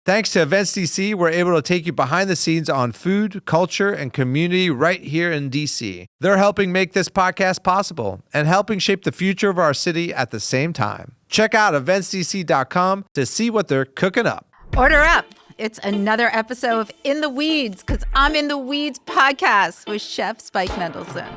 Thanks to Events DC, we're able to take you behind the scenes on food, culture, and community right here in DC. They're helping make this podcast possible and helping shape the future of our city at the same time. Check out eventsdc.com to see what they're cooking up. Order up. It's another episode of In the Weeds, because I'm In the Weeds podcast with Chef Spike Mendelsohn.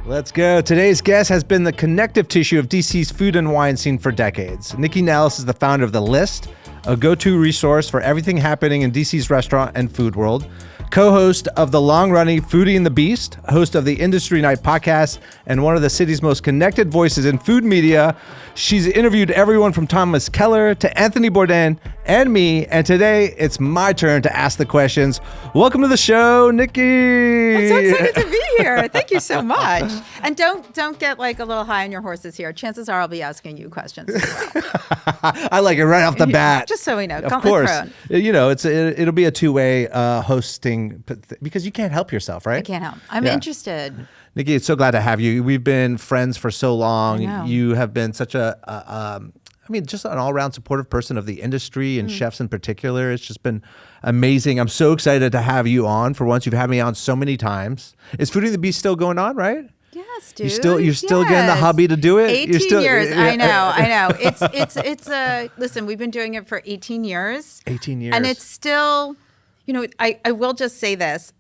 Let's go. Today's guest has been the connective tissue of DC's food and wine scene for decades. Nycci Nellis is the founder of The List, a go-to resource for everything happening in DC's restaurant and food world, co-host of the long-running Foodie and the Beast, host of the Industry Night podcast, and one of the city's most connected voices in food media. She's interviewed everyone from Thomas Keller to Anthony Bourdain and me, and today it's my turn to ask the questions. Welcome to the show, Nycci. I'm so excited to be here. Thank you so much. And don't get like a little high on your horses here. Chances are I'll be asking you questions as well. I like it right off the bat. Just so we know. Of course. You know, it'll be a two-way hosting because you can't help yourself, right? I can't help. I'm interested. Nycci, it's so glad to have you. We've been friends for so long. I know. You have been such just an all-around supportive person of the industry and chefs in particular. It's just been amazing. I'm so excited to have you on. For once, you've had me on so many times. Is Foodie and the Beast still going on, right? Yes, dude. You're still getting the hobby to do it? 18 years. I know. It's listen, we've been doing it for 18 years. 18 years. And it's still, I will just say this.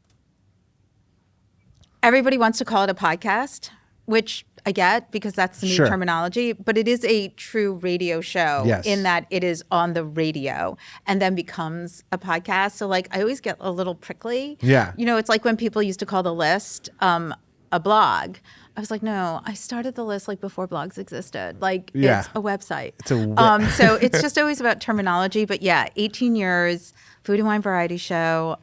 Everybody wants to call it a podcast, which I get because that's the new terminology, but it is a true radio show in that it is on the radio and then becomes a podcast. So I always get a little prickly. Yeah. It's like when people used to call The List a blog. I was like, no, I started The List before blogs existed. It's a website. So it's just always about terminology. But yeah, 18 years, food and wine variety show.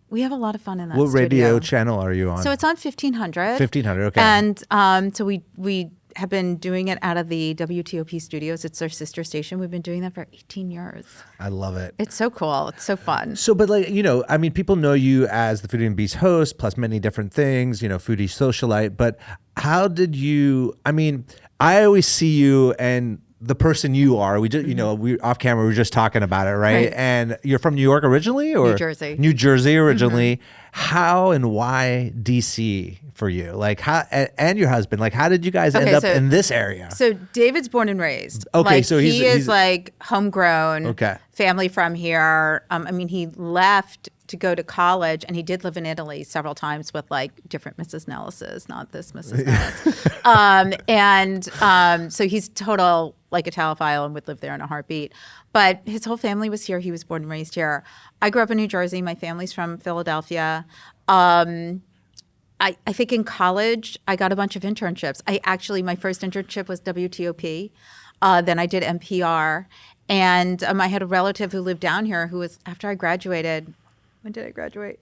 We have a lot of fun in that What studio. radio channel are you on? So it's on 1500. 1500, okay. And so we have been doing it out of the WTOP studios. It's our sister station. We've been doing that for 18 years. I love it. It's so cool. It's so fun. So, but people know you as the Foodie and Beast host, plus many different things, foodie socialite. But how did you, I always see you and the person you are. We just, we off camera, we were just talking about it, right? And you're from New York originally, or New Jersey originally. How and why DC for you? How and your husband? How did you guys end up in this area? So David's born and raised. Okay, so he is homegrown. Okay, family from here. He left to go to college, and he did live in Italy several times with different Mrs. Nellises, not this Mrs. Nellis. So he's total Italophile and would live there in a heartbeat. But his whole family was here. He was born and raised here. I grew up in New Jersey. My family's from Philadelphia. I think in college, I got a bunch of internships. My first internship was WTOP. Then I did NPR. And I had a relative who lived down here who was, after I graduated, when did I graduate?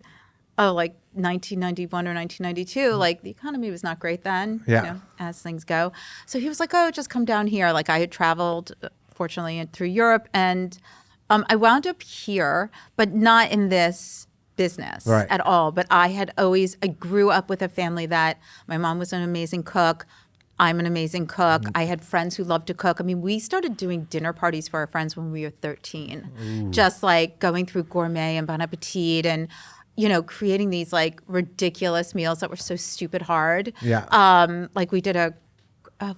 1991 or 1992. The economy was not great then, as things go. So he was like, oh, just come down here. I had traveled, fortunately, through Europe. And I wound up here, but not in this business at all. But I grew up with a family that my mom was an amazing cook. I'm an amazing cook. I had friends who loved to cook. We started doing dinner parties for our friends when we were 13. Ooh. Just going through Gourmet and Bon Appetit and, creating these ridiculous meals that were so stupid hard. Yeah. We did a,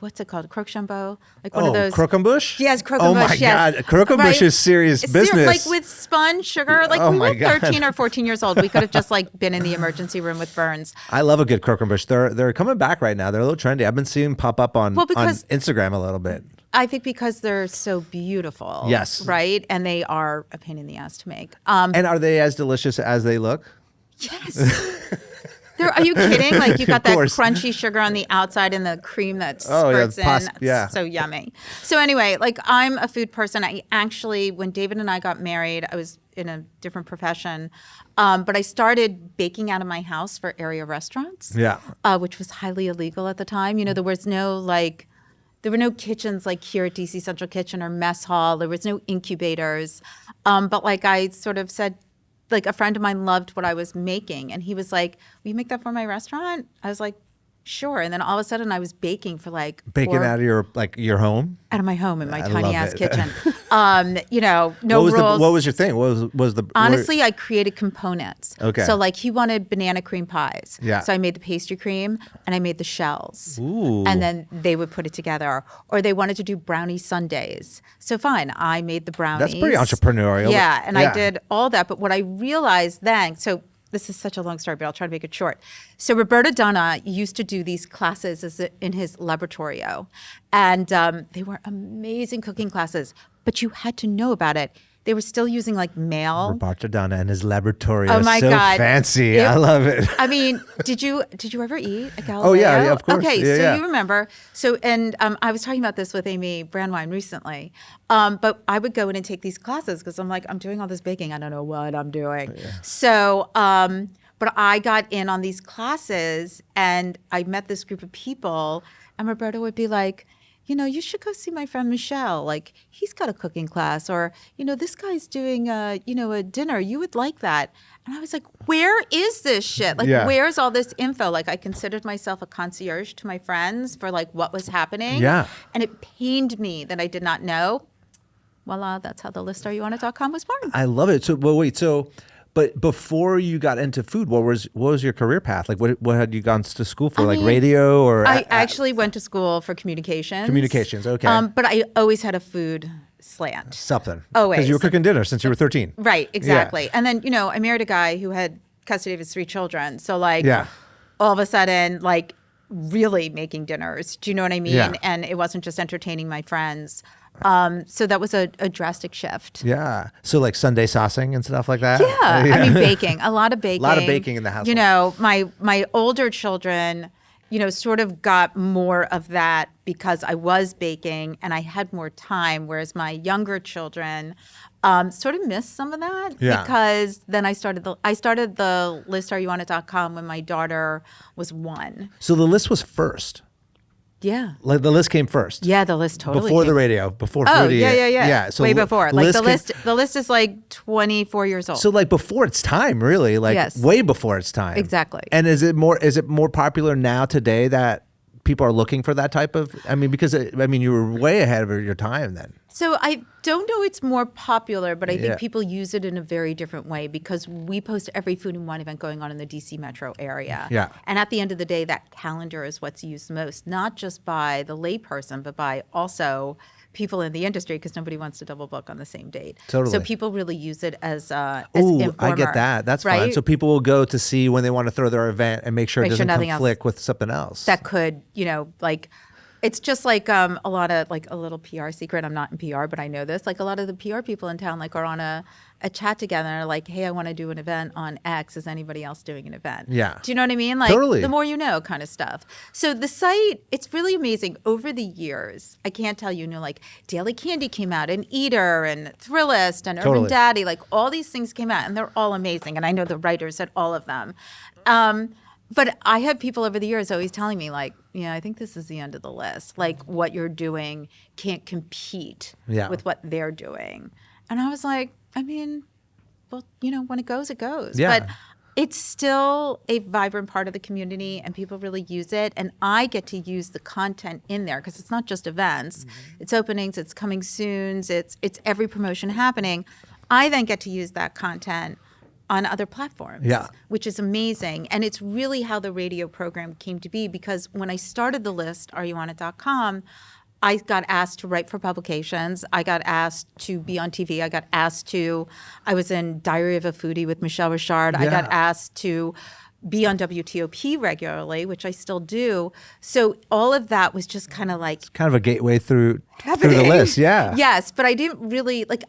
what's it called? Croque-Chambeau? One of those. Croquembouche? Yes, croquembouche. Oh my God. Croquembouche is serious business. With sponge, sugar. We were 13 or 14 years old. We could have just been in the emergency room with burns. I love a good croquembouche. They're coming back right now. They're a little trendy. I've been seeing them pop up on Instagram a little bit. I think because they're so beautiful. Yes. Right? And they are a pain in the ass to make. And are they as delicious as they look? Yes. Are you kidding? You got that crunchy sugar on the outside and the cream that spurts in. That's so yummy. So anyway, I'm a food person. I actually, when David and I got married, I was in a different profession. But I started baking out of my house for area restaurants. Yeah. Which was highly illegal at the time. There was no there were no kitchens here at DC Central Kitchen or Mess Hall. There was no incubators. But I sort of said, a friend of mine loved what I was making. And he was like, will you make that for my restaurant? I was like, Sure. And then all of a sudden I was baking for like Baking out of your home? Out of my home in my I tiny love ass it. kitchen. No rules. What was your thing? What was the Honestly, I created components. Okay. So like he wanted banana cream pies. Yeah. So I made the pastry cream and I made the shells. Ooh. And then they would put it together. Or they wanted to do brownie sundaes. So fine, I made the brownies. That's pretty entrepreneurial. Yeah, and I did all that. But what I realized then, so this is such a long story, but I'll try to make it short. So Roberto Donna used to do these classes in his laboratorio, and they were amazing cooking classes, but you had to know about it. They were still using like mail. Roberto Donna and his laboratory. Oh my so God. fancy. I love it. I mean, did you ever eat at Galileo? Oh yeah, of course. Okay, Yeah, so yeah. you remember. So and I was talking about this with Amy Brandwine recently. But I would go in and take these classes because I'm like, I'm doing all this baking. I don't know what I'm doing. Yeah. So but I got in on these classes and I met this group of people, and Roberto would be like, you should go see my friend Michel. Like, he's got a cooking class, or, this guy's doing a dinner. You would like that. And I was like, where is this shit? Like, where's all this info? Like, I considered myself a concierge to my friends for like what was happening. Yeah. And it pained me that I did not know. Voila, that's how the listareyowanit.com was born. I love it. So, but before you got into food, what was your career path? Like, what had you gone to school for? Radio or? I actually went to school for communications. Communications, okay. But I always had a food slant. Something. Always. Because you were cooking dinner since you were 13. Right, exactly. Yeah. And then, I married a guy who had custody of his 3 children. So like, yeah. all of a sudden, like really making dinners. Do you know what I mean? Yeah. And it wasn't just entertaining my friends. So that was a drastic shift. Yeah. So like Sunday saucing and stuff like that? Yeah. I mean, baking. A lot of baking. A lot of baking in the household. My older children, sort of got more of that because I was baking and I had more time, whereas my younger children sort of missed some of that because then I started the listareyowanit.com when my daughter was 1. So the list was first. Yeah. Like the list came first. Yeah, the list totally before came. the radio, before Oh, Foodie. yeah. So way before. Like the list is like 24 years old. So like before its time, really, like way before its time. Exactly. And is it more popular now today that people are looking for that type of? I mean, because you were way ahead of your time then. So I don't know it's more popular, but I think people use it in a very different way because we post every food and wine event going on in the DC metro area. Yeah. And at the end of the day, that calendar is what's used most, not just by the layperson, but by also people in the industry because nobody wants to double book on the same date. Totally. So people really use it as Ooh, informer. I get that. That's right? fine. So people will go to see when they want to throw their event and make sure it doesn't conflict with something else. That could, like... It's just like a lot of like a little PR secret. I'm not in PR, but I know this. Like a lot of the PR people in town like are on a chat together and are like, hey, I want to do an event on X. Is anybody else doing an event? Yeah. Do you know what I mean? Like totally. The more you know kind of stuff. So the site, it's really amazing. Over the years, I can't tell you, like Daily Candy came out and Eater and Thrillist and Urban Daddy, like all these things came out and they're all amazing. And I know the writers at all of them. But I had people over the years always telling me like, I think this is the end of the list. Like what you're doing can't compete with what they're doing. And I was like, well, when it goes, it goes. Yeah. But it's still a vibrant part of the community and people really use it. And I get to use the content in there because it's not just events. It's openings, it's coming soons, it's every promotion happening. I then get to use that content on other platforms, which is amazing. And it's really how the radio program came to be because when I started the list, areyowanit.com, I got asked to write for publications. I got asked to be on TV. I was in Diary of a Foodie with Michelle Richard. I got asked to be on WTOP regularly, which I still do. So all of that was just kind of like... It's kind of a gateway through the list, Yes, but I didn't really, like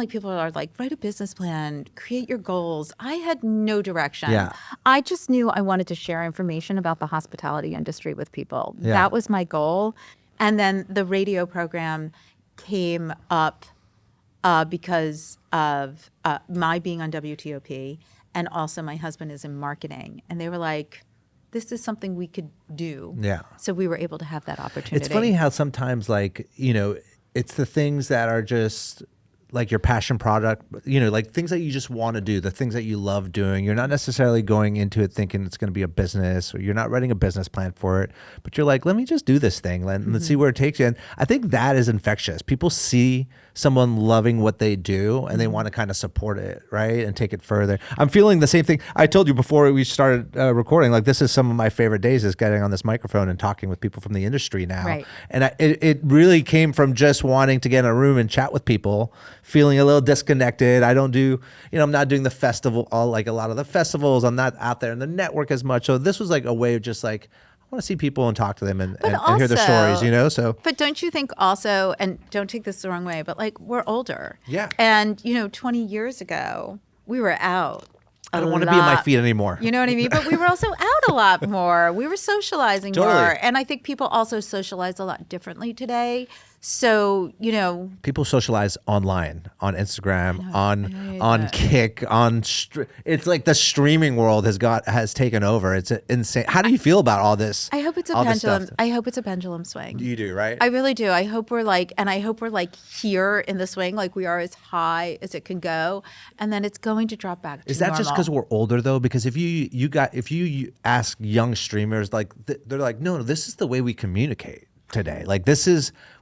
people are like, write a business plan, create your goals. I had no direction. Yeah. I just knew I wanted to share information about the hospitality industry with people. Yeah. That was my goal. And then the radio program came up because of my being on WTOP and also my husband is in marketing. And they were like, this is something we could do. Yeah. So we were able to have that opportunity. It's funny how sometimes it's the things that are just like your passion product, you know, like things that you just want to do, the things that you love doing. You're not necessarily going into it thinking it's going to be a business, or you're not writing a business plan for it, but you're like, let me just do this thing. Let's see where it takes you. And I think that is infectious. People see someone loving what they do and they want to kind of support it, right? And take it further. I'm feeling the same thing. I told you before we started recording, like this is some of my favorite days, is getting on this microphone and talking with people from the industry now. Right. And it really came from just wanting to get in a room and chat with people, feeling a little disconnected. I don't do, you know, I'm not doing the festival, like a lot of the festivals. I'm not out there in the network as much. So this was like a way of just like, I want to see people and talk to them and hear their stories, you know? So, but don't you think also, and don't take this the wrong way, but like we're older. Yeah. And, you know, 20 years ago, we were out. I don't want to be on my feet anymore. You know what I mean? But we were also out a lot more. We were socializing more. And I think people also socialize a lot differently today. So, you know, people socialize online, on Instagram, on Kick, it's like the streaming world has taken over. It's insane. How do you feel about all this? I hope it's a pendulum. I hope it's a pendulum swing. You do, right? I really do. I hope we're like here in the swing, like we are as high as it can go, and then it's going to drop back to Is that normal. just because we're older though? Because if you ask young streamers, like they're like, no, this is the way we communicate today. Like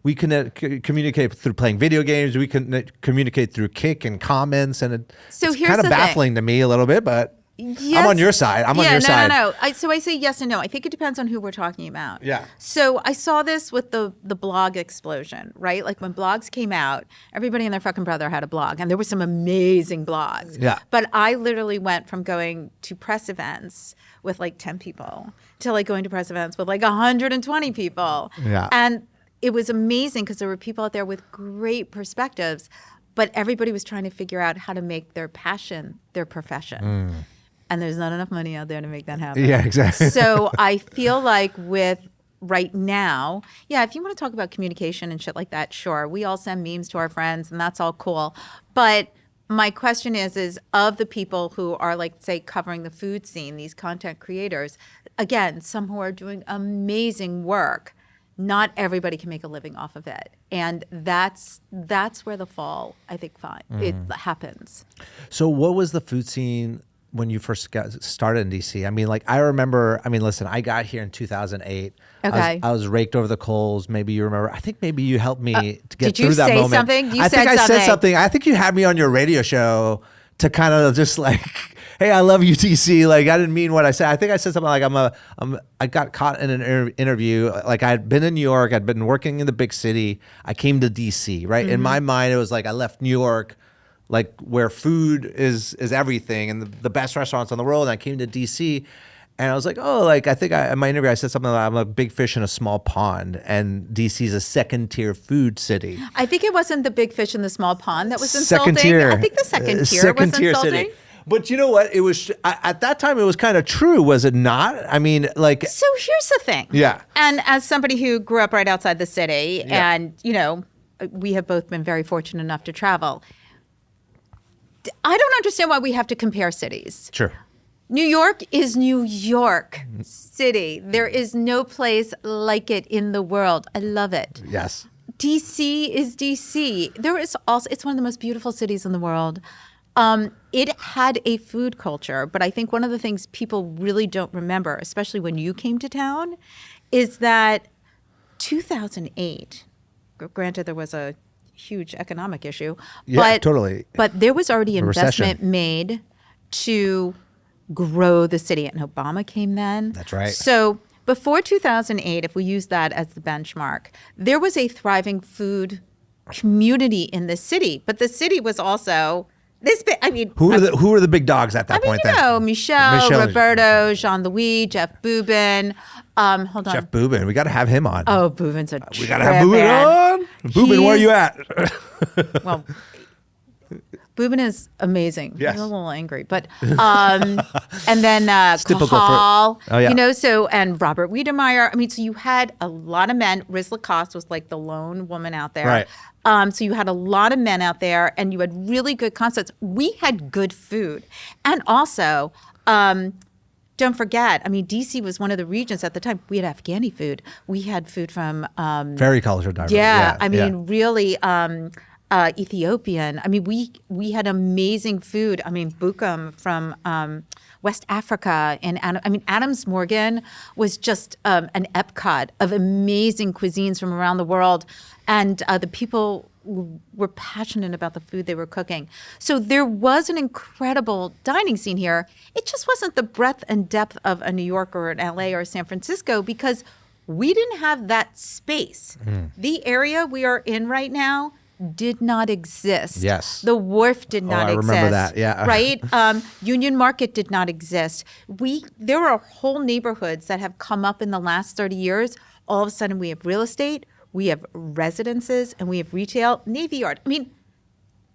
we can communicate through playing video games. We can communicate through Kick and comments, and it's kind of baffling to me a little bit. But yes, I'm on your side. I'm on your side. No. So I say yes and no. I think it depends on who we're talking about. Yeah. So I saw this with the blog explosion, right? Like when blogs came out, everybody and their fucking brother had a blog, and there were some amazing blogs. Yeah. But I literally went from going to press events with like 10 people to like going to press events with like 120 people. Yeah. And it was amazing because there were people out there with great perspectives, but everybody was trying to figure out how to make their passion their profession. And there's not enough money out there to make that happen. Yeah, exactly. So I feel like with right now, yeah, if you want to talk about communication and shit like that, sure. We all send memes to our friends and that's all cool. But my question is of the people who are like, say, covering the food scene, these content creators, again, some who are doing amazing work, not everybody can make a living off of it. And that's where the fall, I think, it happens. So what was the food scene when you first started in DC? I mean, like, I remember, listen, I got here in 2008. Okay. I was raked over the coals. Maybe you remember. I think maybe you helped me to get through that moment. Did you say something? I think I said something. I think you had me on your radio show to kind of just like, hey, I love you, DC. Like, I didn't mean what I said. I think I said something like, I got caught in an interview. Like, I had been in New York. I'd been working in the big city. I came to DC, right? In my mind, it was like I left New York, like where food is everything and the best restaurants in the world. And I came to DC and I was like, oh, like, I think in my interview, I said something like, I'm a big fish in a small pond and DC is a second tier food city. I think it wasn't the big fish in the small pond that was insulting. Second tier. I think the second tier was insulting. City. But you know what? It was, at that time, it was kind of true, was it not? I mean, like. So here's the thing. Yeah. And as somebody who grew up right outside the city and, you know, we have both been very fortunate enough to travel. I don't understand why we have to compare cities. Sure. New York is New York City. There is no place like it in the world. I love it. Yes. DC is DC. There is also, it's one of the most beautiful cities in the world. It had a food culture, but I think one of the things people really don't remember, especially when you came to town, is that 2008, granted there was a huge economic issue, but totally. But there was already investment made to grow the city, and Obama came then. That's right. So before 2008, if we use that as the benchmark, there was a thriving food community in the city, but the city was also this big. I mean, who were the big dogs at that point? You know, Michel, Roberto, Jean-Louis, Jeff Boobin. Hold on, Jeff Boobin. We got to have him on. Oh, Boobin's a we got to have Boobin on. Boobin, where are you at? Well, Boobin is amazing. Yes. He's a little angry, but and then Cahal, you know, so and Robert Wiedemeyer. I mean, so you had a lot of men. Riz Lacoste was like the lone woman out there. Right. So you had a lot of men out there, and you had really good concepts. We had good food, and also. Don't forget, I mean, DC was one of the regions at the time. We had Afghani food. We had food from... very culture diverse. Yeah, I mean, really... Ethiopian. I mean, we had amazing food. I mean, bukum from West Africa, and Adams Morgan was just an epcot of amazing cuisines from around the world, and the people were passionate about the food they were cooking. So there was an incredible dining scene here. It just wasn't the breadth and depth of a New York or an LA or San Francisco, because we didn't have that space. The area we are in right now did not exist. Yes. The Wharf did not exist. I remember that, yeah. Right? Union Market did not exist. There are whole neighborhoods that have come up in the last 30 years. All of a sudden we have real estate, we have residences, and we have retail, Navy Yard. I mean,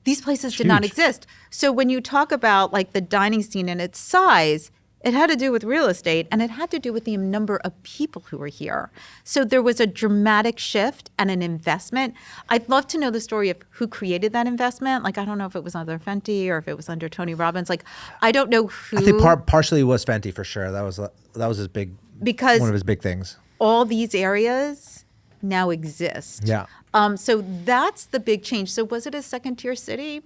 these places did not exist. So when you talk about like the dining scene and its size, it had to do with real estate, and it had to do with the number of people who were here. So there was a dramatic shift and an investment. I'd love to know the story of who created that investment. Like, I don't know if it was under Fenty or if it was under Tony Robbins. Like, I don't know who. I think partially was Fenty for sure. That was his big, because one of his big things. All these areas now exist. Yeah. So that's the big change. So was it a second tier city?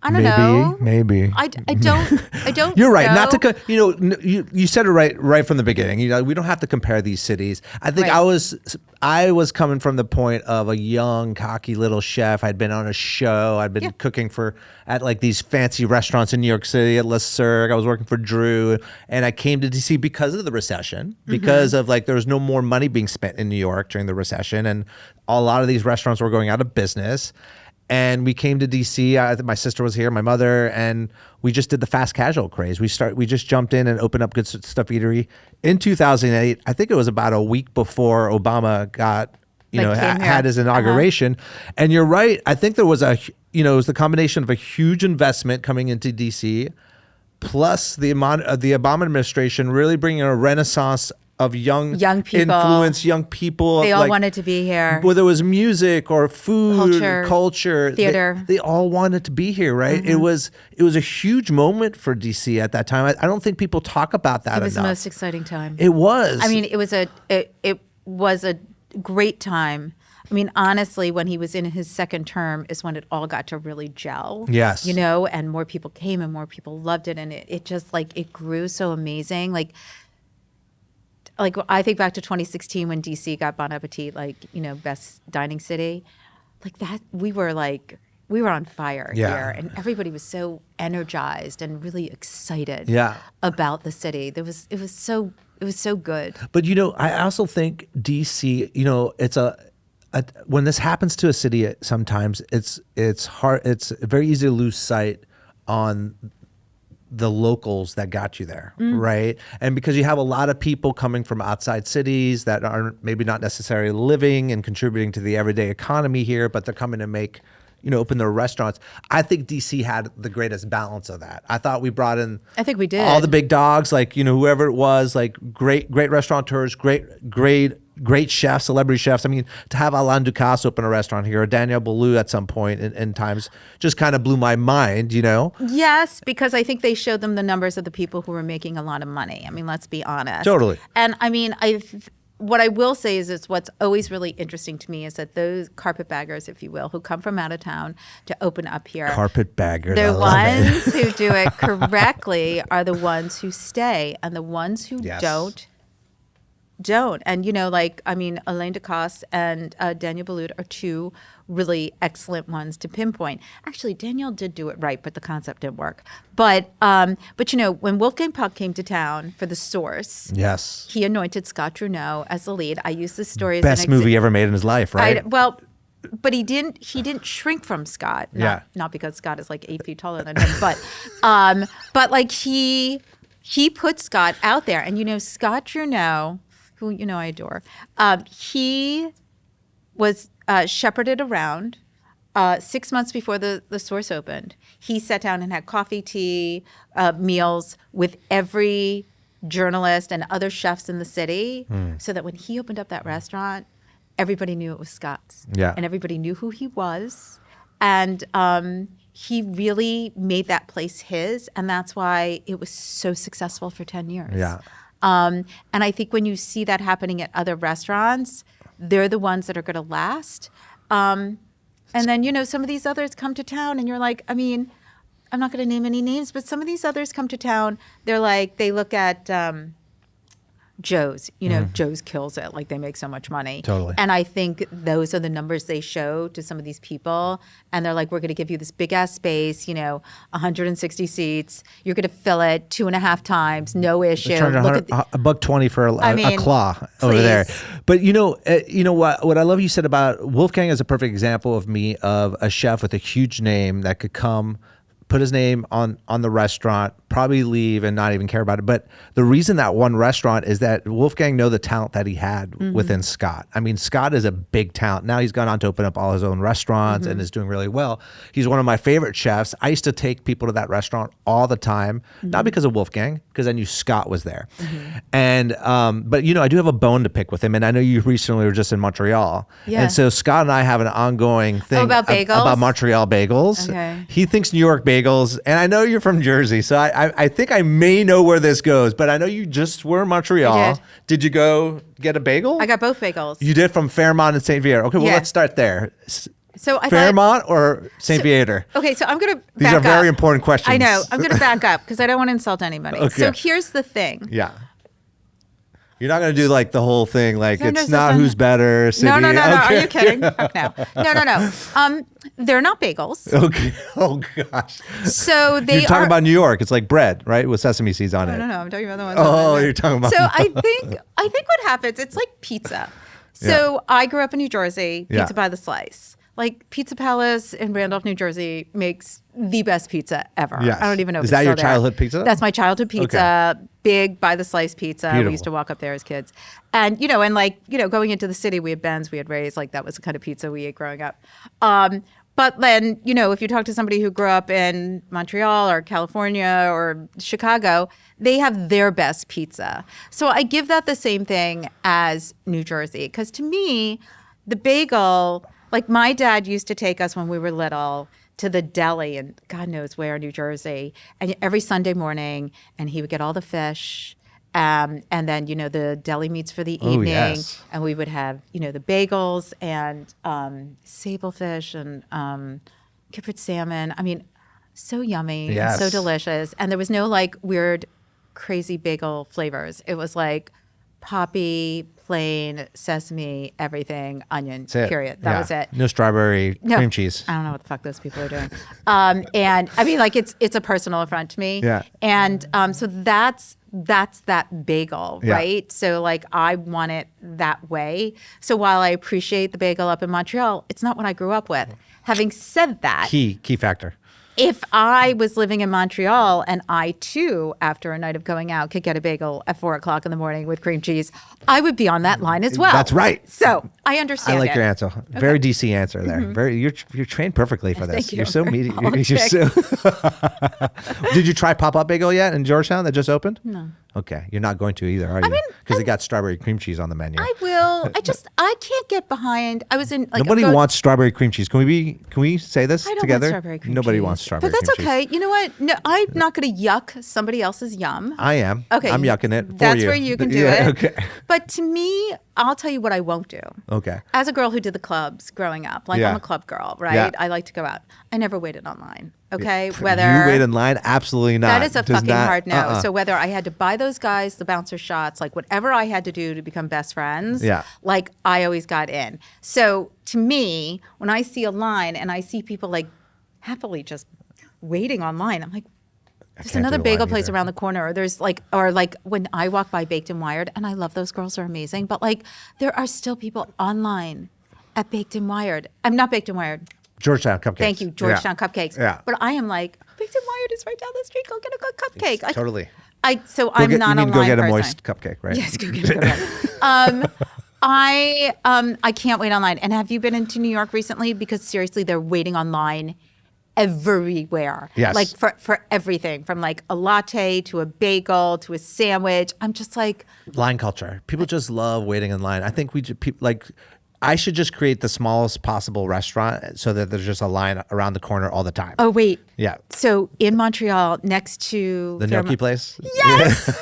I don't know. Maybe. I don't. You're right. know. Not to you said it right from the beginning. We don't have to compare these cities. I think Right. I was coming from the point of a young, cocky little chef. I'd been on a show. I'd been cooking at like these fancy restaurants in New York City at Le Cirque. I was working for Drew, and I came to DC because of the recession, because of like there was no more money being spent in New York during the recession, and a lot of these restaurants were going out of business. And we came to DC. My sister was here, my mother, and we just did the fast casual craze. We just jumped in and opened up Good Stuff Eatery in 2008. I think it was about a week before Obama got, had his inauguration. And you're right. I think there was it was the combination of a huge investment coming into DC, plus the Obama administration really bringing a renaissance of young people, influence, young people. They all wanted to be here. Whether it was music or food, culture, theater. They all wanted to be here, right? It was a huge moment for DC at that time. I don't think people talk about that enough. It was the most exciting time. It was. I mean, it was a great time. I mean, honestly, when he was in his second term is when it all got to really gel. Yes. And more people came and more people loved it. And it just it grew so amazing. Like I think back to 2016 when DC got Bon Appetit, best dining city. Like that, we were on fire here, and everybody was so energized and really excited about the city. It was so good. But I also think DC, it's when this happens to a city, sometimes it's hard. It's very easy to lose sight on the locals that got you there, right? And because you have a lot of people coming from outside cities that are maybe not necessarily living and contributing to the everyday economy here, but they're coming to make, open their restaurants. I think DC had the greatest balance of that. I thought we brought in, I think we did, all the big dogs, whoever it was, great restaurateurs, great chefs, celebrity chefs. I mean, to have Alain Ducasse open a restaurant here, or Daniel Boulou at some point in times, just kind of blew my mind, Yes, because I think they showed them the numbers of the people who were making a lot of money. I mean, let's be honest. Totally. And I mean, what I will say is what's always really interesting to me is that those carpetbaggers, if you will, who come from out of town to open up here. Carpetbaggers. The ones who do it correctly are the ones who stay, and the ones who don't. And, Alain Ducasse and Daniel Boulud are two really excellent ones to pinpoint. Actually, Daniel did do it right, but the concept didn't work. But when Wolfgang Puck came to town for The Source, he anointed Scott Trudeau as the lead. I use this story as best movie ever made in his life, right? But he didn't shrink from Scott. Not because Scott is 8 feet taller than him, but he put Scott out there. And Scott Trudeau, who I adore, he was shepherded around 6 months before the Source opened. He sat down and had coffee, tea, meals with every journalist and other chefs in the city, so that when he opened up that restaurant, everybody knew it was Scott's. And everybody knew who he was. And he really made that place his, and that's why it was so successful for 10 years. And I think when you see that happening at other restaurants, they're the ones that are going to last. And then, you know, some of these others come to town and you're like, I mean, I'm not going to name any names, but some of these others come to town. They're like, they look at Joe's, you know, Joe's kills it. Like they make so much money. Totally. And I think those are the numbers they show to some of these people. And they're like, we're going to give you this big ass space, you know, 160 seats. You're going to fill it 2.5 times. No issue. $120 for a claw over there. But you know what I love you said about Wolfgang is a perfect example of me of a chef with a huge name that could come, put his name on the restaurant, probably leave and not even care about it. But the reason that one restaurant is that Wolfgang know the talent that he had within Scott. I mean, Scott is a big talent. Now he's gone on to open up all his own restaurants and is doing really well. He's one of my favorite chefs. I used to take people to that restaurant all the time, not because of Wolfgang, because I knew Scott was there. And, but you know, I do have a bone to pick with him. And I know you recently were just in Montreal. Yeah. And so Scott and I have an ongoing thing about bagels? About Montreal bagels. Okay. He thinks New York bagels, and I know you're from Jersey, so I think I may know where this goes, but I know you just were in Montreal. Did you go get a bagel? I got both bagels. You did, from Fairmont and St. Viator. Okay, well, let's start there. So Fairmont or St. Viator? Okay, so I'm going to back up. These are very important questions. I know. I'm going to back up because I don't want to insult anybody. Okay. So here's the thing. Yeah. You're not going to do like the whole thing, like it's not who's better. City. No. Okay. Are you kidding? Fuck no. No. They're not bagels. Okay. Oh gosh. So they You're talking about New York. It's like bread, right, with sesame seeds on it. No. I'm talking about the ones. Oh, you're talking about. So I think what happens. It's like pizza. So I grew up in New Jersey. Pizza by the slice. Like Pizza Palace in Randolph, New Jersey makes the best pizza ever. Yes. I don't even know if Is it's that your still childhood there. pizza? That's my childhood pizza. Okay. Big by the slice pizza. Beautiful. We used to walk up there as kids. And, you know, going into the city, we had Ben's, we had Ray's. Like that was the kind of pizza we ate growing up. But then, you know, if you talk to somebody who grew up in Montreal or California or Chicago, they have their best pizza. So I give that the same thing as New Jersey. Because to me, the bagel, like my dad used to take us when we were little to the deli in God knows where, New Jersey, and every Sunday morning, and he would get all the fish. And then, you know, the deli meats for the evening. Yes. And we would have, you know, the bagels and sablefish and kippered salmon. I mean, so yummy and so delicious. And there was no like weird, crazy bagel flavors. It was like poppy, plain, sesame, everything, onion, period. That was it. No strawberry cream cheese. I don't know what the fuck those people are doing. And I mean, like it's a personal affront to me. Yeah. And so that's that bagel, right? So like I want it that way. So while I appreciate the bagel up in Montreal, it's not what I grew up with. Having said that, Key factor. If I was living in Montreal and I too, after a night of going out, could get a bagel at 4:00 in the morning with cream cheese, I would be on that line as well. That's right. So I understand. I like your answer. Very DC answer there. Very. You're trained perfectly for this. Thank you. You're so meaty. You're so. Did you try Pop-Up Bagel yet in Georgetown that just opened? No. Okay, you're not going to either, are you? Because they got strawberry cream cheese on the menu. I will. I can't get behind. I was in like nobody wants strawberry cream cheese. Can we say this I don't together? Want strawberry cream Nobody cheese. wants strawberry but that's cream okay. cheese. You know what? No, I'm not going to yuck somebody else's yum. I am. Okay. I'm yucking it for that's you. Where you can do it. Okay. But to me, I'll tell you what I won't do. Okay. As a girl who did the clubs growing up, like I'm a club girl, right? Yeah. I like to go out. I never waited online. Okay, whether you wait in line, absolutely not. That is a fucking hard no. So whether I had to buy those guys the bouncer shots, like whatever I had to do to become best friends, like I always got in. So to me, when I see a line and I see people like happily just waiting online, I'm like, there's another bagel place around the corner. Or there's like, or like when I walk by Baked and Wired, and I love those girls, are amazing, but like there are still people online at Baked and Wired. I'm not Baked and Wired. Georgetown Cupcakes. Thank you, Georgetown Cupcakes. Yeah. But I am like, Baked and Wired is right down the street. Go get a good cupcake. Like, totally. I'm not a line person. Go get a moist cupcake, right? Yes, go get a cupcake. I can't wait online. And have you been into New York recently? Because seriously, they're waiting online everywhere. Yes. Like for everything, from like a latte to a bagel to a sandwich. I'm just like line culture. People just love waiting in line. I think I should just create the smallest possible restaurant so that there's just a line around the corner all the time. Oh, wait. Yeah. So in Montreal, next to The gnocchi place? Yes.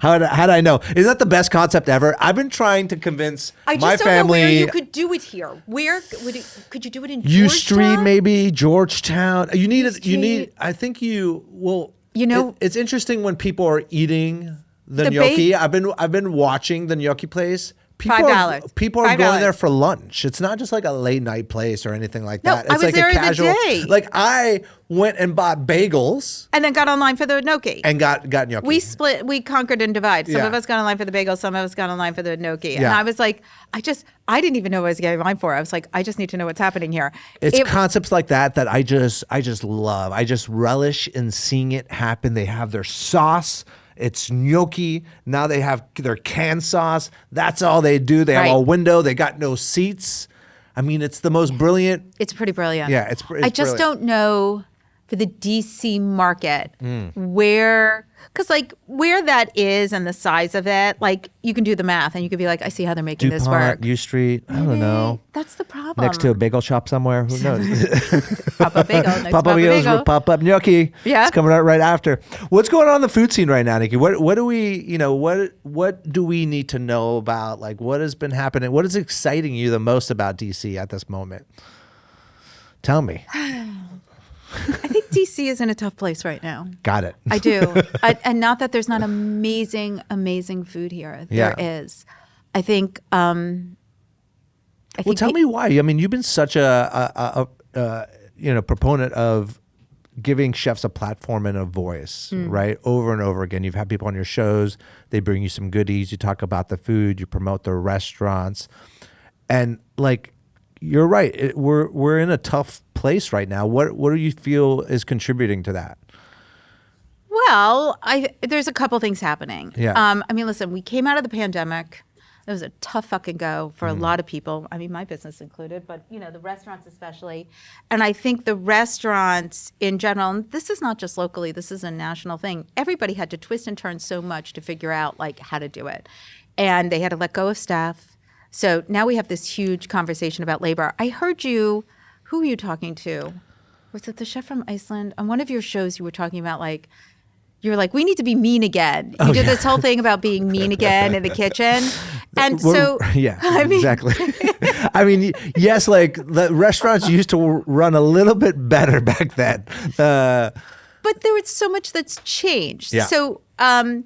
How did I know? Is that the best concept ever? I've been trying to convince I just my don't family. know where you could do it here. Where could you do it in U Street, Georgetown? maybe Georgetown. You need it. You Street. need. I think you will. You know, it's interesting when people are eating the The gnocchi. I've been watching the gnocchi place. $5. People are $5. going there for lunch. It's not just like a late night place or anything like No, that. It's I was like there a in the casual. day. Like I went and bought bagels and then got online for the gnocchi. and got gnocchi. We conquered and divide. Some Yeah. of us got online for the bagels, some of us got online for the gnocchi. And Yeah. I was like, I didn't even know what I was getting online for. I was like, I just need to know what's happening here. It's concepts like that I just love. I just relish in seeing it happen. They have their sauce. It's gnocchi. Now they have their canned sauce. That's all they do. They have Right. a window. They got no seats. I mean, it's the most brilliant. It's pretty brilliant. Yeah, it's I just brilliant. don't know for the DC market where that is and the size of it, like you can do the math and you could be like, I see how they're making this work. U Street. I don't know. That's the problem. Next to a bagel shop somewhere. Who knows? Pop-up bagel. Next Pop-up bagels, pop-up gnocchi. Yeah. It's coming out right after. What's going on in the food scene right now, Nycci? What do we, what do we need to know about? Like, what has been happening? What is exciting you the most about DC at this moment? Tell me. I think DC is in a tough place right now. Got it. I do. And not that there's not amazing, amazing food here. There is. I think. Well, tell me why. I mean, you've been such a proponent of giving chefs a platform and a voice, right? Over and over again. You've had people on your shows. They bring you some goodies. You talk about the food. You promote the restaurants, and like. You're right. We're in a tough place right now. What do you feel is contributing to that? Well, there's a couple things happening. Yeah. I mean, listen, we came out of the pandemic. It was a tough fucking go for a lot of people. I mean, my business included, but the restaurants especially. And I think the restaurants in general, and this is not just locally, this is a national thing. Everybody had to twist and turn so much to figure out like how to do it. And they had to let go of staff. So now we have this huge conversation about labor. I heard you, who were you talking to? Was it the chef from Iceland? On one of your shows you were talking about you were like, we need to be mean again. You did this whole thing about being mean again in the kitchen. And exactly. I mean, yes, like the restaurants used to run a little bit better back then. But there was so much that's changed. Yeah. So I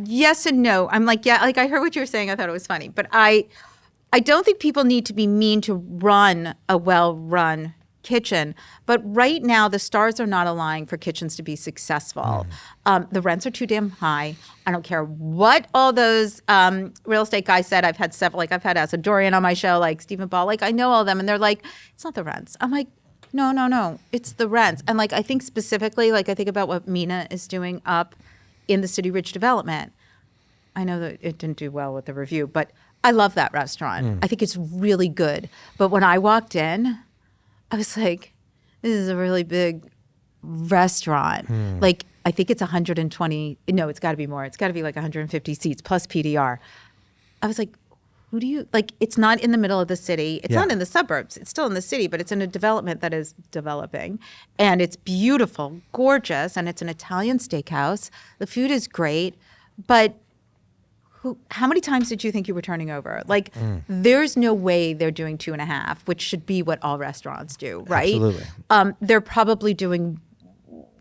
yes and no. I'm like, yeah, like I heard what you were saying. I thought it was funny. But I don't think people need to be mean to run a well-run kitchen. But right now, the stars are not aligning for kitchens to be successful. The rents are too damn high. I don't care what all those real estate guys said. I've had several, like I've had Asadorian on my show, like Stephen Ball. Like I know all of them. And they're like, it's not the rents. I'm like, no. It's the rents. And like I think specifically, like I think about what Mina is doing up in the City Ridge development. I know that it didn't do well with the review, but I love that restaurant. I think it's really good. But when I walked in, I was like, this is a really big restaurant. Like, I think it's 120. No, it's got to be more. It's got to be like 150 seats plus PDR. I was like, who do you, like, it's not in the middle of the city. It's not in the suburbs. It's still in the city, but it's in a development that is developing. And it's beautiful, gorgeous, and it's an Italian steakhouse. The food is great, but how many times did you think you were turning over? Like, there's no way they're doing 2.5, which should be what all restaurants do, right? Absolutely. They're probably doing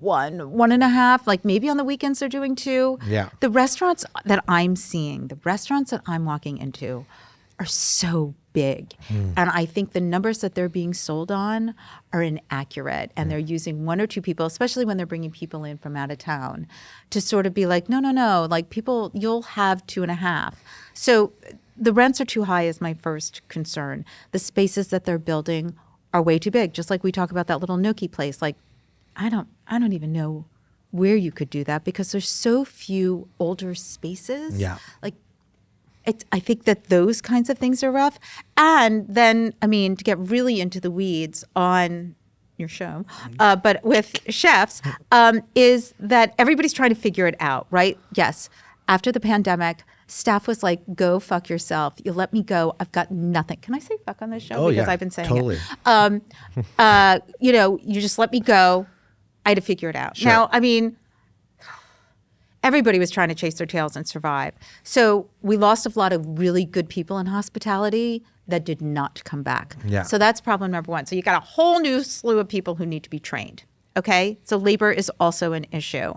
1.5, like maybe on the weekends they're doing 2. Yeah. The restaurants that I'm seeing, the restaurants that I'm walking into are so big. And I think the numbers that they're being sold on are inaccurate. And they're using 1 or 2 people, especially when they're bringing people in from out of town, to sort of be like, no, like people, you'll have 2.5. So the rents are too high is my first concern. The spaces that they're building are way too big. Just like we talk about that little gnocchi place. Like, I don't even know where you could do that because there's so few older spaces. Yeah. Like, I think that those kinds of things are rough. And then, I mean, to get really into the weeds on your show, but with chefs, is that everybody's trying to figure it out, right? Yes. After the pandemic, Staff was like, go fuck yourself. You let me go. I've got nothing. Can I say fuck on this show? Oh, because yeah, I've been saying totally. it. You just let me go. I had to figure it out. Sure. Now, I mean, everybody was trying to chase their tails and survive. So we lost a lot of really good people in hospitality that did not come back. Yeah. So that's problem number one. So you got a whole new slew of people who need to be trained. Okay. So labor is also an issue.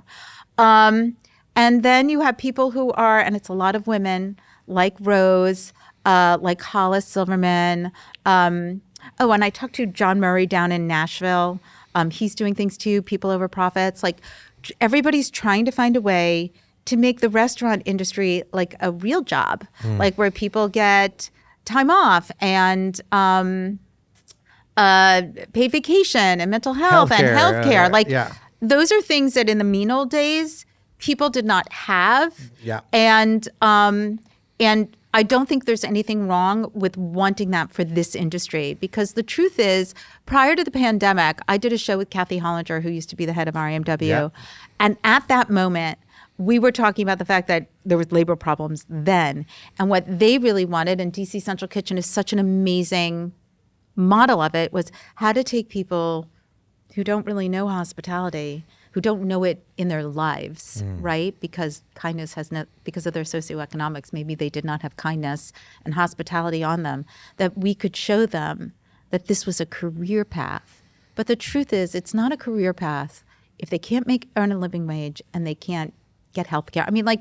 And then you have people who are, and it's a lot of women, like Rose, like Hollis Silverman. And I talked to John Murray down in Nashville. He's doing things too, People Over Profits. Like everybody's trying to find a way to make the restaurant industry like a real job, like where people get time off and paid vacation and mental health and healthcare. Those are things that in the mean old days, people did not have. Yeah. And I don't think there's anything wrong with wanting that for this industry, because the truth is, prior to the pandemic, I did a show with Kathy Hollinger, who used to be the head of RMW. Yeah. And at that moment, we were talking about the fact that there was labor problems then. And what they really wanted, and DC Central Kitchen is such an amazing model of it, was how to take people who don't really know hospitality, who don't know it in their lives, right? Because kindness because of their socioeconomics, maybe they did not have kindness and hospitality on them, that we could show them that this was a career path. But the truth is, it's not a career path if they can't earn a living wage and they can't get health care. I mean, like,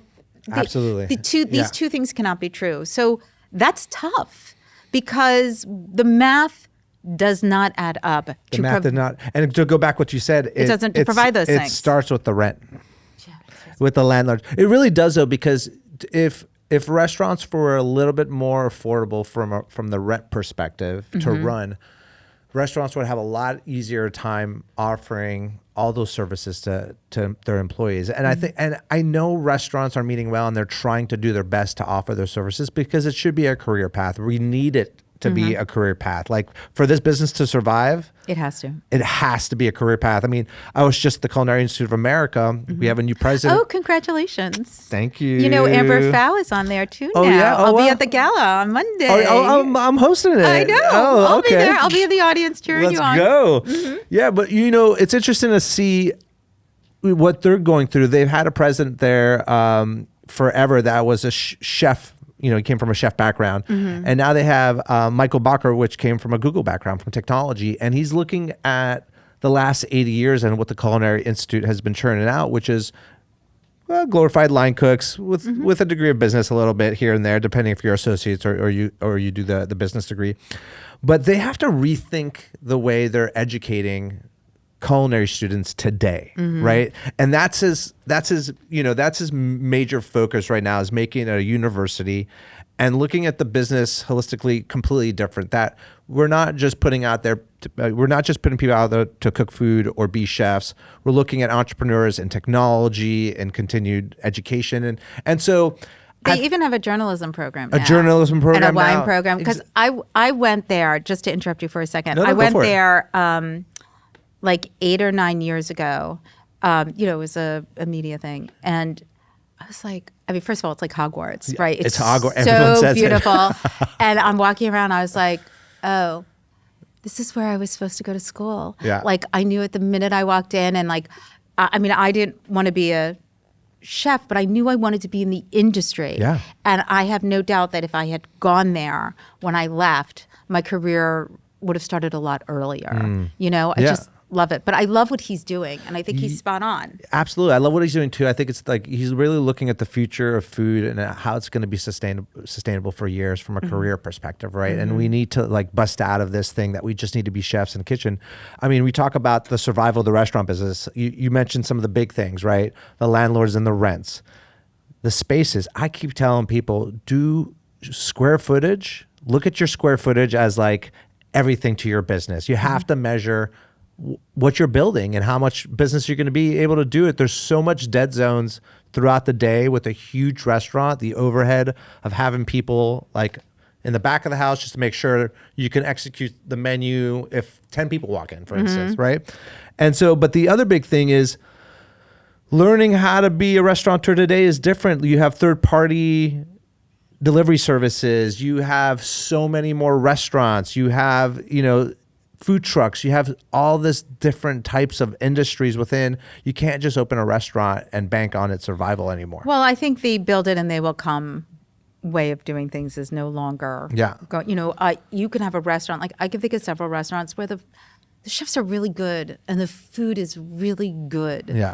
absolutely. These two things cannot be true. So that's tough, because the math does not add up. The math did not. And to go back what you said, it doesn't provide those things. It starts with the rent, with the landlord. It really does, though, because if restaurants were a little bit more affordable from the rent perspective to run, restaurants would have a lot easier time offering all those services to their employees. And I know restaurants are meeting well, and they're trying to do their best to offer their services, because it should be a career path. We need it to be a career path. Like, for this business to survive, it has to. It has to be a career path. I mean, I was just at the Culinary Institute of America. We have a new president. Oh, congratulations. Thank you. You know, Amber Fow is on there too now. Yeah? I'll be at the gala on Monday. I'm hosting it. I know. I'll be there. I'll be in the audience cheering you on. Let's go. Yeah, but it's interesting to see what they're going through. They've had a president there forever that was a chef. He came from a chef background. And now they have Michael Bacher, which came from a Google background, from technology. And he's looking at the last 80 years and what the Culinary Institute has been churning out, which is glorified line cooks with a degree of business a little bit here and there, depending if you're associates or you do the business degree. But they have to rethink the way they're educating culinary students today, right? And that's his major focus right now, is making it a university and looking at the business holistically, completely different. That we're not just putting people out there to cook food or be chefs. We're looking at entrepreneurs and technology and continued education, and so. They even have a journalism program now. And a wine program. Because I went there, just to interrupt you for a second. I went there like 8 or 9 years ago. It was a media thing. And I was like, first of all, it's like Hogwarts, right? It's Hogwarts. Everyone says beautiful. And I'm walking around, I was like, oh, this is where I was supposed to go to school. Yeah. Like, I knew it the minute I walked in. And like, I didn't want to be a chef, but I knew I wanted to be in the industry. Yeah. And I have no doubt that if I had gone there when I left, my career would have started a lot earlier. I just love it. But I love what he's doing, and I think he's spot on. Absolutely. I love what he's doing too. I think it's like he's really looking at the future of food and how it's going to be sustainable for years from a career perspective, right? And we need to like bust out of this thing that we just need to be chefs in the kitchen. I mean, we talk about the survival of the restaurant business. You mentioned some of the big things, right? The landlords and the rents, the spaces. I keep telling people, do square footage. Look at your square footage as like everything to your business. You have to measure what you're building and how much business you're going to be able to do it. There's so much dead zones throughout the day with a huge restaurant, the overhead of having people like in the back of the house just to make sure you can execute the menu if 10 people walk in, for instance, right? And so, but the other big thing is learning how to be a restaurateur today is different. You have third-party delivery services, you have so many more restaurants, you have, food trucks, you have all this different types of industries within. You can't just open a restaurant and bank on its survival anymore. Well, I think the build it and they will come way of doing things is no longer. You can have a restaurant, like I can think of several restaurants where the chefs are really good and the food is really good. Yeah.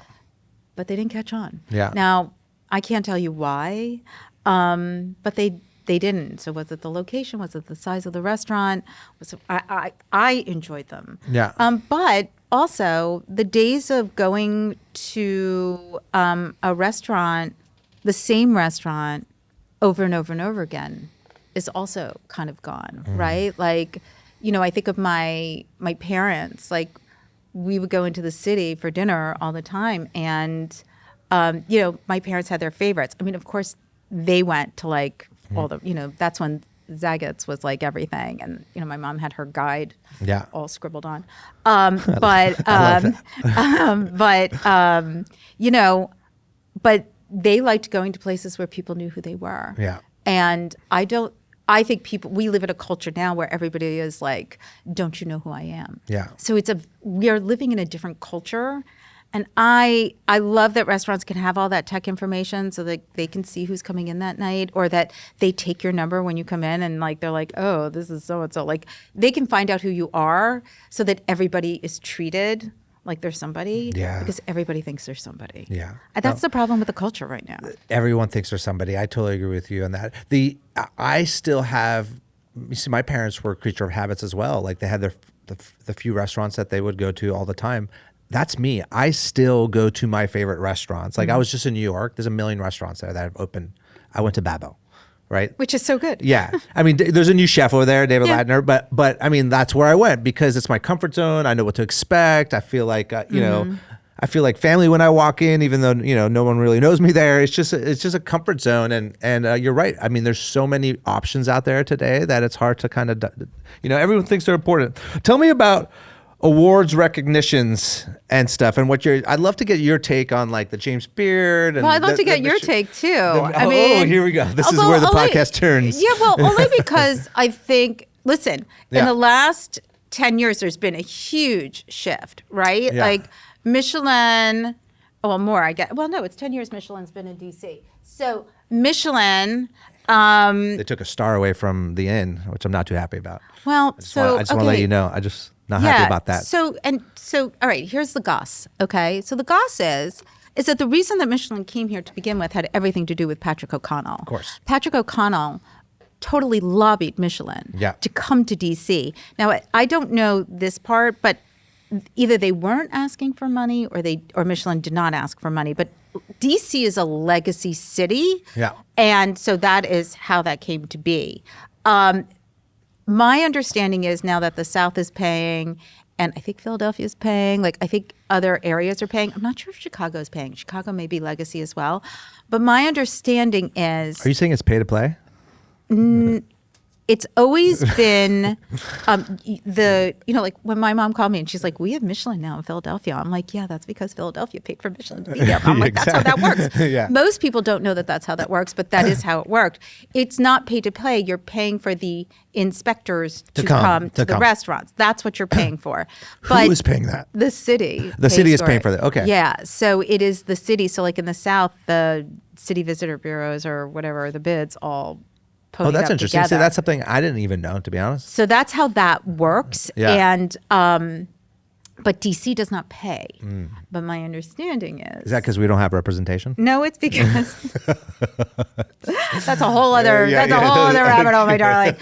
But they didn't catch on. Yeah. Now, I can't tell you why, but they didn't. So was it the location? Was it the size of the restaurant? I enjoyed them. Yeah. But also the days of going to a restaurant, the same restaurant, over and over and over again, is also kind of gone, right? Like, I think of my parents. Like, we would go into the city for dinner all the time, and my parents had their favorites. I mean, of course, they went to like all the, that's when Zagat's was like everything. And, my mom had her guide all scribbled on. But they liked going to places where people knew who they were. Yeah. And I think we live in a culture now where everybody is like, don't you know who I am? Yeah. So we are living in a different culture. And I love that restaurants can have all that tech information so that they can see who's coming in that night, or that they take your number when you come in and like they're like, oh, this is so-and-so. Like they can find out who you are so that everybody is treated like they're somebody. Yeah. Because everybody thinks they're somebody. Yeah. And that's the problem with the culture right now. Everyone thinks they're somebody. I totally agree with you on that. I still have, you see, my parents were a creature of habits as well. Like they had the few restaurants that they would go to all the time. That's me. I still go to my favorite restaurants. Like I was just in New York. There's a million restaurants there that have opened. I went to Babbo, right? Which is so good. Yeah. I mean, there's a new chef over there, David Ladner, but I mean, that's where I went because it's my comfort zone. I know what to expect. I feel like, I feel like family when I walk in, even though, no one really knows me there. It's just a comfort zone. And you're right. I mean, there's so many options out there today that it's hard to kind of, everyone thinks they're important. Tell me about awards recognitions and stuff, and I'd love to get your take on like the James Beard. And I'd love to get your take too. Here we go. This is where the podcast turns. Yeah, well, only because I think, listen, in the last 10 years, there's been a huge shift, right? Yeah. Like Michelin, more, I guess. Well, no, it's 10 years Michelin's been in DC. So Michelin. They took a star away from the inn, which I'm not too happy about. Well, I just want to let you know. Not happy about that. So, all right, here's the goss, okay? So the goss is that the reason that Michelin came here to begin with had everything to do with Patrick O'Connell. Of course. Patrick O'Connell totally lobbied Michelin to come to DC. Now, I don't know this part, but either they weren't asking for money or Michelin did not ask for money, but DC is a legacy city. Yeah. And so that is how that came to be. My understanding is now that the South is paying, and I think Philadelphia is paying, like I think other areas are paying. I'm not sure if Chicago is paying. Chicago may be legacy as well. But my understanding is... Are you saying it's pay to play? It's always been like when my mom called me and she's like, we have Michelin now in Philadelphia. I'm like, yeah, that's because Philadelphia paid for Michelin to be there. I'm like, that's how that works. Yeah. Most people don't know that that's how that works, but that is how it worked. It's not pay to play. You're paying for the inspectors to come to the restaurants. That's what you're paying for. But who is paying that? The city. The city is paying for that. Okay. Yeah. So it is the city. So like in the South, the city visitor bureaus or whatever, the bids all that's interesting. Together. See, that's something I didn't even know, to be honest. So that's how that works. Yeah. And but DC does not pay. But my understanding is that because we don't have representation? No, it's because that's a whole other other rabbit hole, my darling.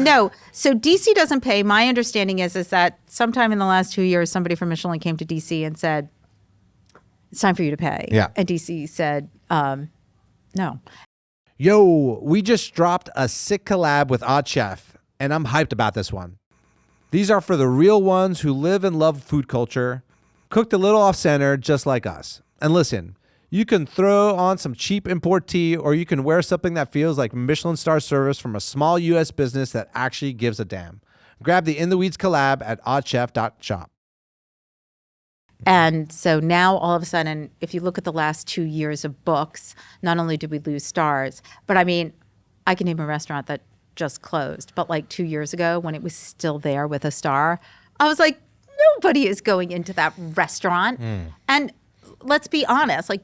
No, so DC doesn't pay. My understanding is that sometime in the last 2 years, somebody from Michelin came to DC and said, "It's time for you to pay." Yeah. And DC said, "No." Yo, we just dropped a sick collab with Odd Chef, and I'm hyped about this one. These are for the real ones who live and love food culture, cooked a little off-center just like us. And listen, you can throw on some cheap import tea, or you can wear something that feels like Michelin star service from a small U.S. business that actually gives a damn. Grab the In the Weeds collab at oddchef.shop. And so now all of a sudden, if you look at the last 2 years of books, not only did we lose stars, but I mean, I can name a restaurant that just closed, but like 2 years ago when it was still there with a star, I was like, nobody is going into that restaurant. And let's be honest, like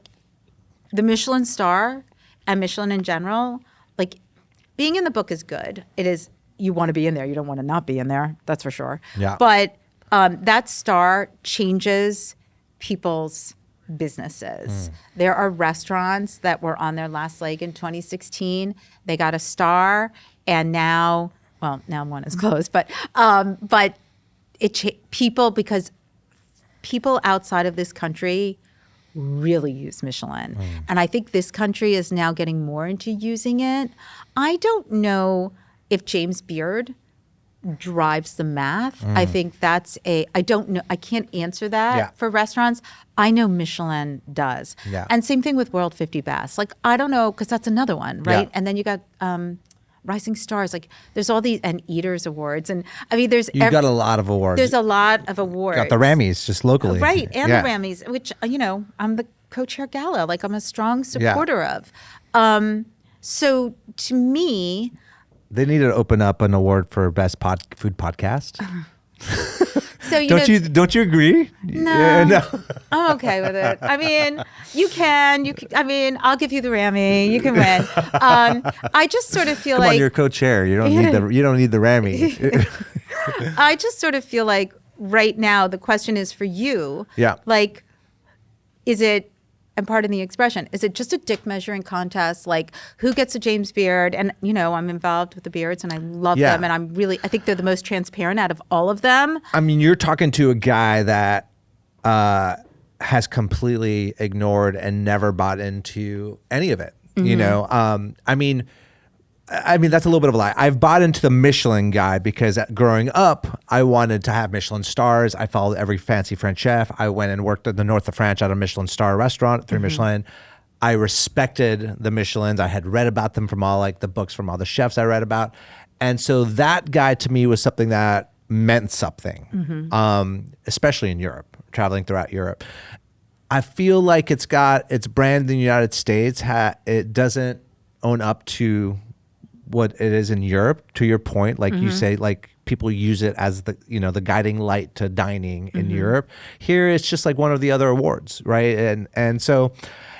the Michelin star and Michelin in general, like being in the book is good. It is, you want to be in there. You don't want to not be in there. That's for sure. Yeah. But that star changes people's businesses. There are restaurants that were on their last leg in 2016. They got a star, and now one is closed. But because people outside of this country really use Michelin, and I think this country is now getting more into using it. I don't know if James Beard drives the math. I think I don't know. I can't answer that for restaurants. I know Michelin does. Yeah. And same thing with World 50 Best. Like, I don't know, because that's another one, right? Yeah. And then you got Rising Stars. Like, there's all these, and Eaters Awards. And I mean, You've got a lot of awards. There's a lot of awards. Got the Rammys just locally. Right. And the Rammys, which, I'm the co-chair gala. Like, I'm a strong supporter of. So to me, they need to open up an award for best food podcast. So don't you agree? No, no. I'm okay with it. I mean, you can. I mean, I'll give you the Rammy. You can win. I just sort of feel Come like on, you're co-chair. You don't need the Rammy. I just sort of feel like right now the question is for you. Yeah. Like, is it? And pardon the expression, is it just a dick measuring contest? Like, who gets a James Beard? And, I'm involved with the Beards and I love them. And I think they're the most transparent out of all of them. I mean, you're talking to a guy that has completely ignored and never bought into any of it. I mean, that's a little bit of a lie. I've bought into the Michelin guy because growing up, I wanted to have Michelin stars. I followed every fancy French chef. I went and worked at the north of France at a Michelin star restaurant through Michelin. I respected the Michelins. I had read about them from all like the books from all the chefs I read about. And so that guy to me was something that meant something, especially in Europe, traveling throughout Europe. I feel like it's got its brand in the United States. It doesn't own up to what it is in Europe, to your point, like you say, like people use it as the guiding light to dining in Europe. Here, it's just like one of the other awards, right? And so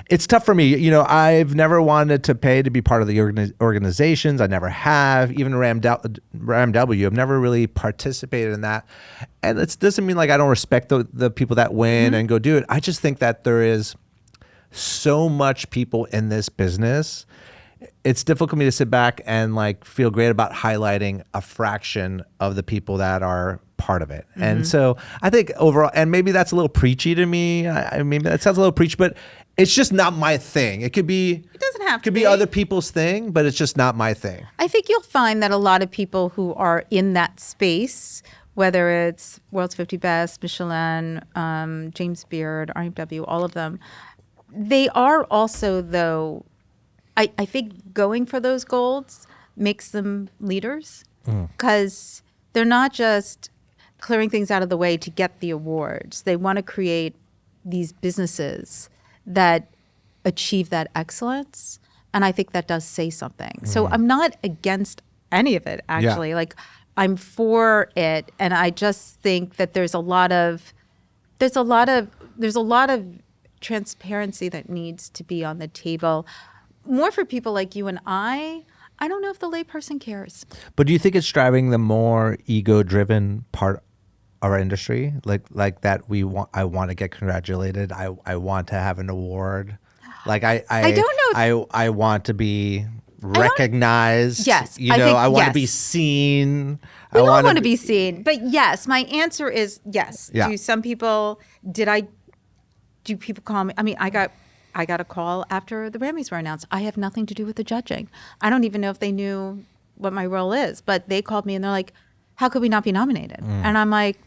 it's tough for me. I've never wanted to pay to be part of the organizations. I never have. Even Ram W, I've never really participated in that. And it doesn't mean like I don't respect the people that win and go do it. I just think that there is so much people in this business. It's difficult for me to sit back and like feel great about highlighting a fraction of the people that are part of it. And so I think overall, and maybe that's a little preachy to me. Maybe that sounds a little preachy, but it's just not my thing. It doesn't have to be other people's thing, but it's just not my thing. I think you'll find that a lot of people who are in that space, whether it's World's 50 Best, Michelin, James Beard, RMW, all of them, they are also, though, I think going for those golds makes them leaders because they're not just clearing things out of the way to get the awards. They want to create these businesses that achieve that excellence. And I think that does say something. So I'm not against any of it, actually. Yeah. Like, I'm for it. And I just think that there's a lot of transparency that needs to be on the table. More for people like you and I don't know if the layperson cares. But do you think it's driving the more ego-driven part of our industry? Like that I want to get congratulated. I want to have an award. Like I don't know. I want to be recognized. Yes. I want to be seen. We all want to be seen. But yes, my answer is yes. Yeah. To some people, do people call me? I mean, I got a call after the Rammys were announced. I have nothing to do with the judging. I don't even know if they knew what my role is, but they called me and they're like, how could we not be nominated? And I'm like,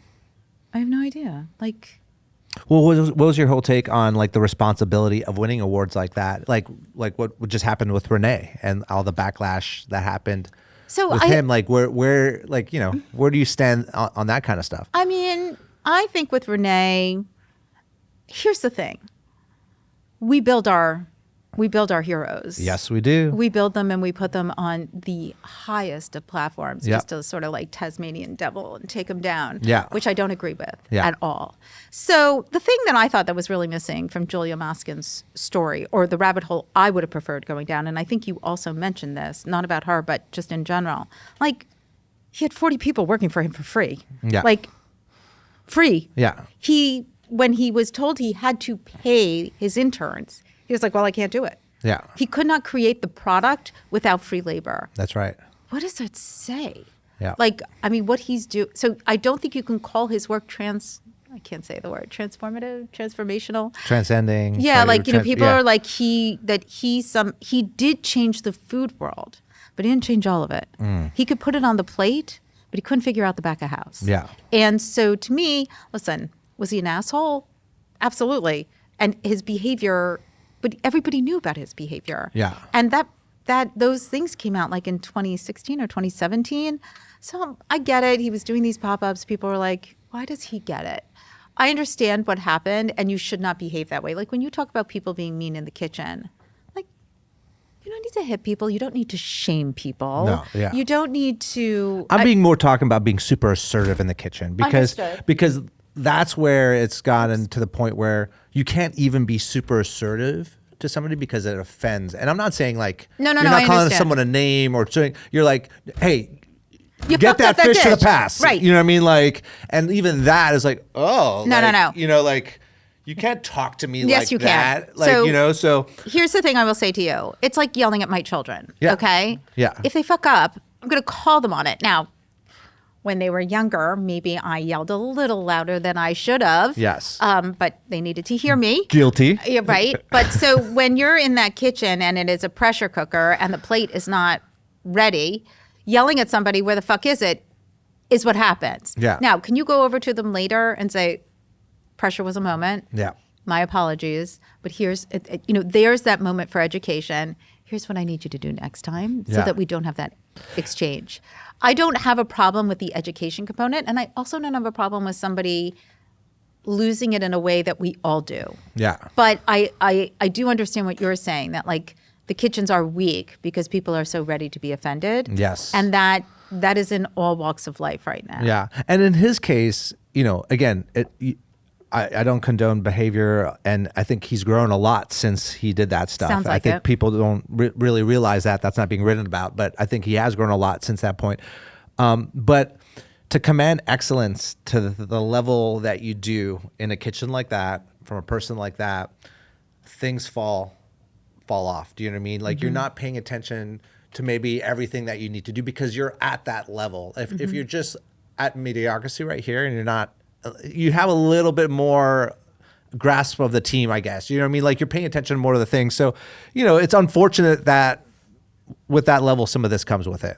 I have no idea. Like, well, what was your whole take on like the responsibility of winning awards like that? Like what just happened with Renee and all the backlash that happened with him? Like where do you stand on that kind of stuff? I mean, I think with Renee, here's the thing. We build our we build our heroes. Yes, we do. We build them and we put them on the highest of platforms, Yep. just to sort of like Tasmanian devil and take them down, Yeah. which I don't agree with Yeah. at all. So the thing that I thought that was really missing from Julia Maskin's story, or the rabbit hole I would have preferred going down, and I think you also mentioned this, not about her, but just in general, like he had 40 people working for him for free. Yeah. Like free. Yeah. When he was told he had to pay his interns, he was like, well, I can't do it. Yeah. He could not create the product without free labor. That's right. What does that say? Yeah. Like, I mean, what he's doing. So I don't think you can call his work I can't say the word, transformative, transformational. Transcending. Yeah, like, people yeah. are like, he did change the food world, but he didn't change all of it. He could put it on the plate, but he couldn't figure out the back of house. Yeah. And so to me, listen, was he an asshole? Absolutely. And his behavior, but everybody knew about his behavior. Yeah. And those things came out like in 2016 or 2017. So I get it. He was doing these pop-ups. People were like, why does he get it? I understand what happened, and you should not behave that way. Like when you talk about people being mean in the kitchen, like you don't need to hit people. You don't need to shame people. No, yeah. You don't need to. I'm being more talking about being super assertive in the kitchen because that's where it's gotten to the point where you can't even be super assertive to somebody because it offends. And I'm not saying like No, you're not I calling understand. someone a name or saying you're like, hey, You get fucked up that fish to the dish. pass. Right. You know what I mean? Like, and even that is like, oh, No. You know, like you can't talk to me Yes, like you that. can. Like, So- you know, so Here's the thing I will say to you. It's like yelling at my children. Yeah. Okay? Yeah. If they fuck up, I'm going to call them on it. Now, when they were younger, maybe I yelled a little louder than I should have. Yes. But they needed to hear me. guilty. Yeah, right. But so when you're in that kitchen and it is a pressure cooker and the plate is not ready, yelling at somebody, where the fuck is it, is what happens. Yeah. Now, can you go over to them later and say, pressure was a moment. Yeah. My apologies. But here's, there's that moment for education. Here's what I need you to do next time so Yeah. that we don't have that exchange. I don't have a problem with the education component. And I also don't have a problem with somebody losing it in a way that we all do. Yeah. But I do understand what you're saying, that like the kitchens are weak because people are so ready to be offended. Yes. And that is in all walks of life right now. Yeah. And in his case, again, I don't condone behavior, and I think he's grown a lot since he did that stuff. Sounds like I think it. people don't really realize that. That's not being written about, but I think he has grown a lot since that point. But to command excellence to the level that you do in a kitchen like that, from a person like that, things fall off. Do you know what I mean? Like you're not paying attention to maybe everything that you need to do because you're at that level. If you're just at mediocrity right here and you're not, you have a little bit more grasp of the team, I guess. You know what I mean? Like you're paying attention more to the things. So, it's unfortunate that with that level, some of this comes with it.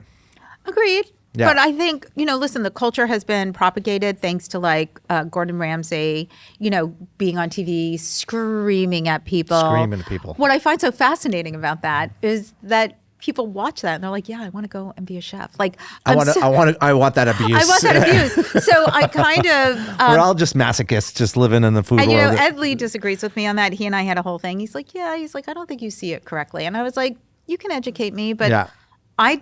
Agreed. Yeah. But I think, listen, the culture has been propagated thanks to like Gordon Ramsay, being on TV, screaming at people. Screaming at people. What I find so fascinating about that is that people watch that and they're like, yeah, I want to go and be a chef. Like, I want that abuse. I want that abuse. So I kind of... We're all just masochists, just living in the food and, world. Ed Lee disagrees with me on that. He and I had a whole thing. He's like, I don't think you see it correctly. And I was like, you can educate me, but Yeah. I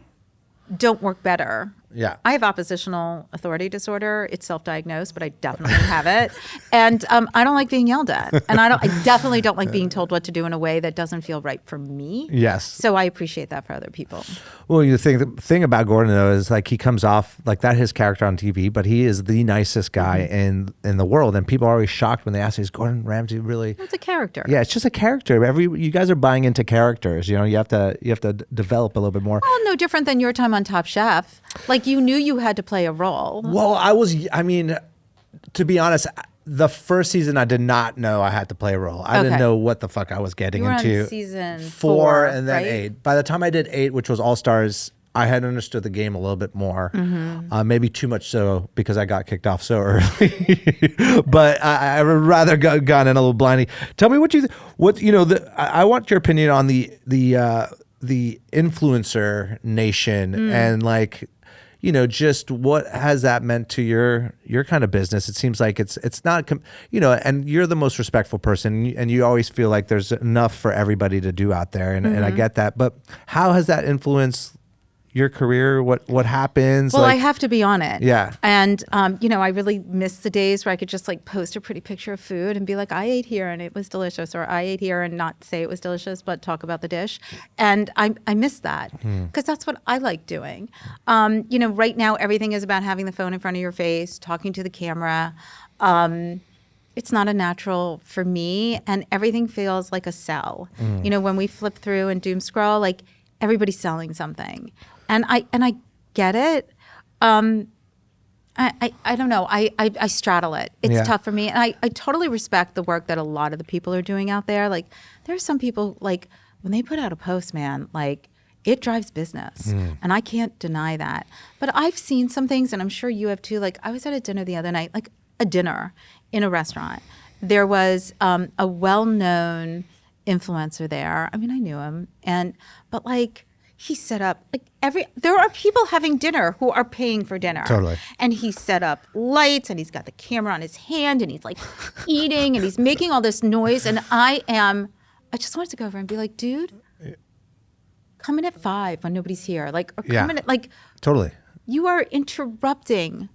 don't work better. Yeah. I have oppositional authority disorder. It's self-diagnosed, but I definitely have it. And I don't like being yelled at. And I definitely don't like being told what to do in a way that doesn't feel right for me. Yes. So I appreciate that for other people. Well, the thing about Gordon though is like he comes off like that his character on TV, but he is the nicest guy in the world, and people are always shocked when they ask, "Is Gordon Ramsay really?" It's a character. Yeah, it's just a character. You guys are buying into characters. You have to develop a little bit more. Well, no different than your time on Top Chef. Like you knew you had to play a role. Well, to be honest, the first season I did not know I had to play a role. I didn't Okay. know what the fuck I was getting You were into. on season 4 and then right? 8. By the time I did 8, which was All Stars, I had understood the game a little bit more. Maybe too much so because I got kicked off so early. But I would rather gone in a little blindly. Tell me I want your opinion on the influencer nation and like. just what has that meant to your kind of business? It seems like it's not, and you're the most respectful person, and you always feel like there's enough for everybody to do out there, and I get that. But how has that influenced your career? What happens? Well, I have to be on it. Yeah. And, I really miss the days where I could just like post a pretty picture of food and be like, I ate here and it was delicious, or I ate here and not say it was delicious, but talk about the dish. And I miss that because that's what I like doing. Right now, everything is about having the phone in front of your face, talking to the camera. It's not a natural for me, and everything feels like a sell. When we flip through and doom scroll, like everybody's selling something. And I get it. I don't know. I straddle it. It's tough for me. And I totally respect the work that a lot of the people are doing out there. Like there are some people, like when they put out a post, man, like it drives business. And I can't deny that. But I've seen some things, and I'm sure you have too. Like I was at a dinner the other night, like a dinner in a restaurant. There was a well-known influencer there. I mean, I knew him. But like, he set up there are people having dinner who are paying for dinner. Totally. And he set up lights, and he's got the camera on his hand, and he's like eating, and he's making all this noise. And I just wanted to go over and be like, dude, come in at 5 when nobody's here. Like, or come in at like. Totally. You are interrupting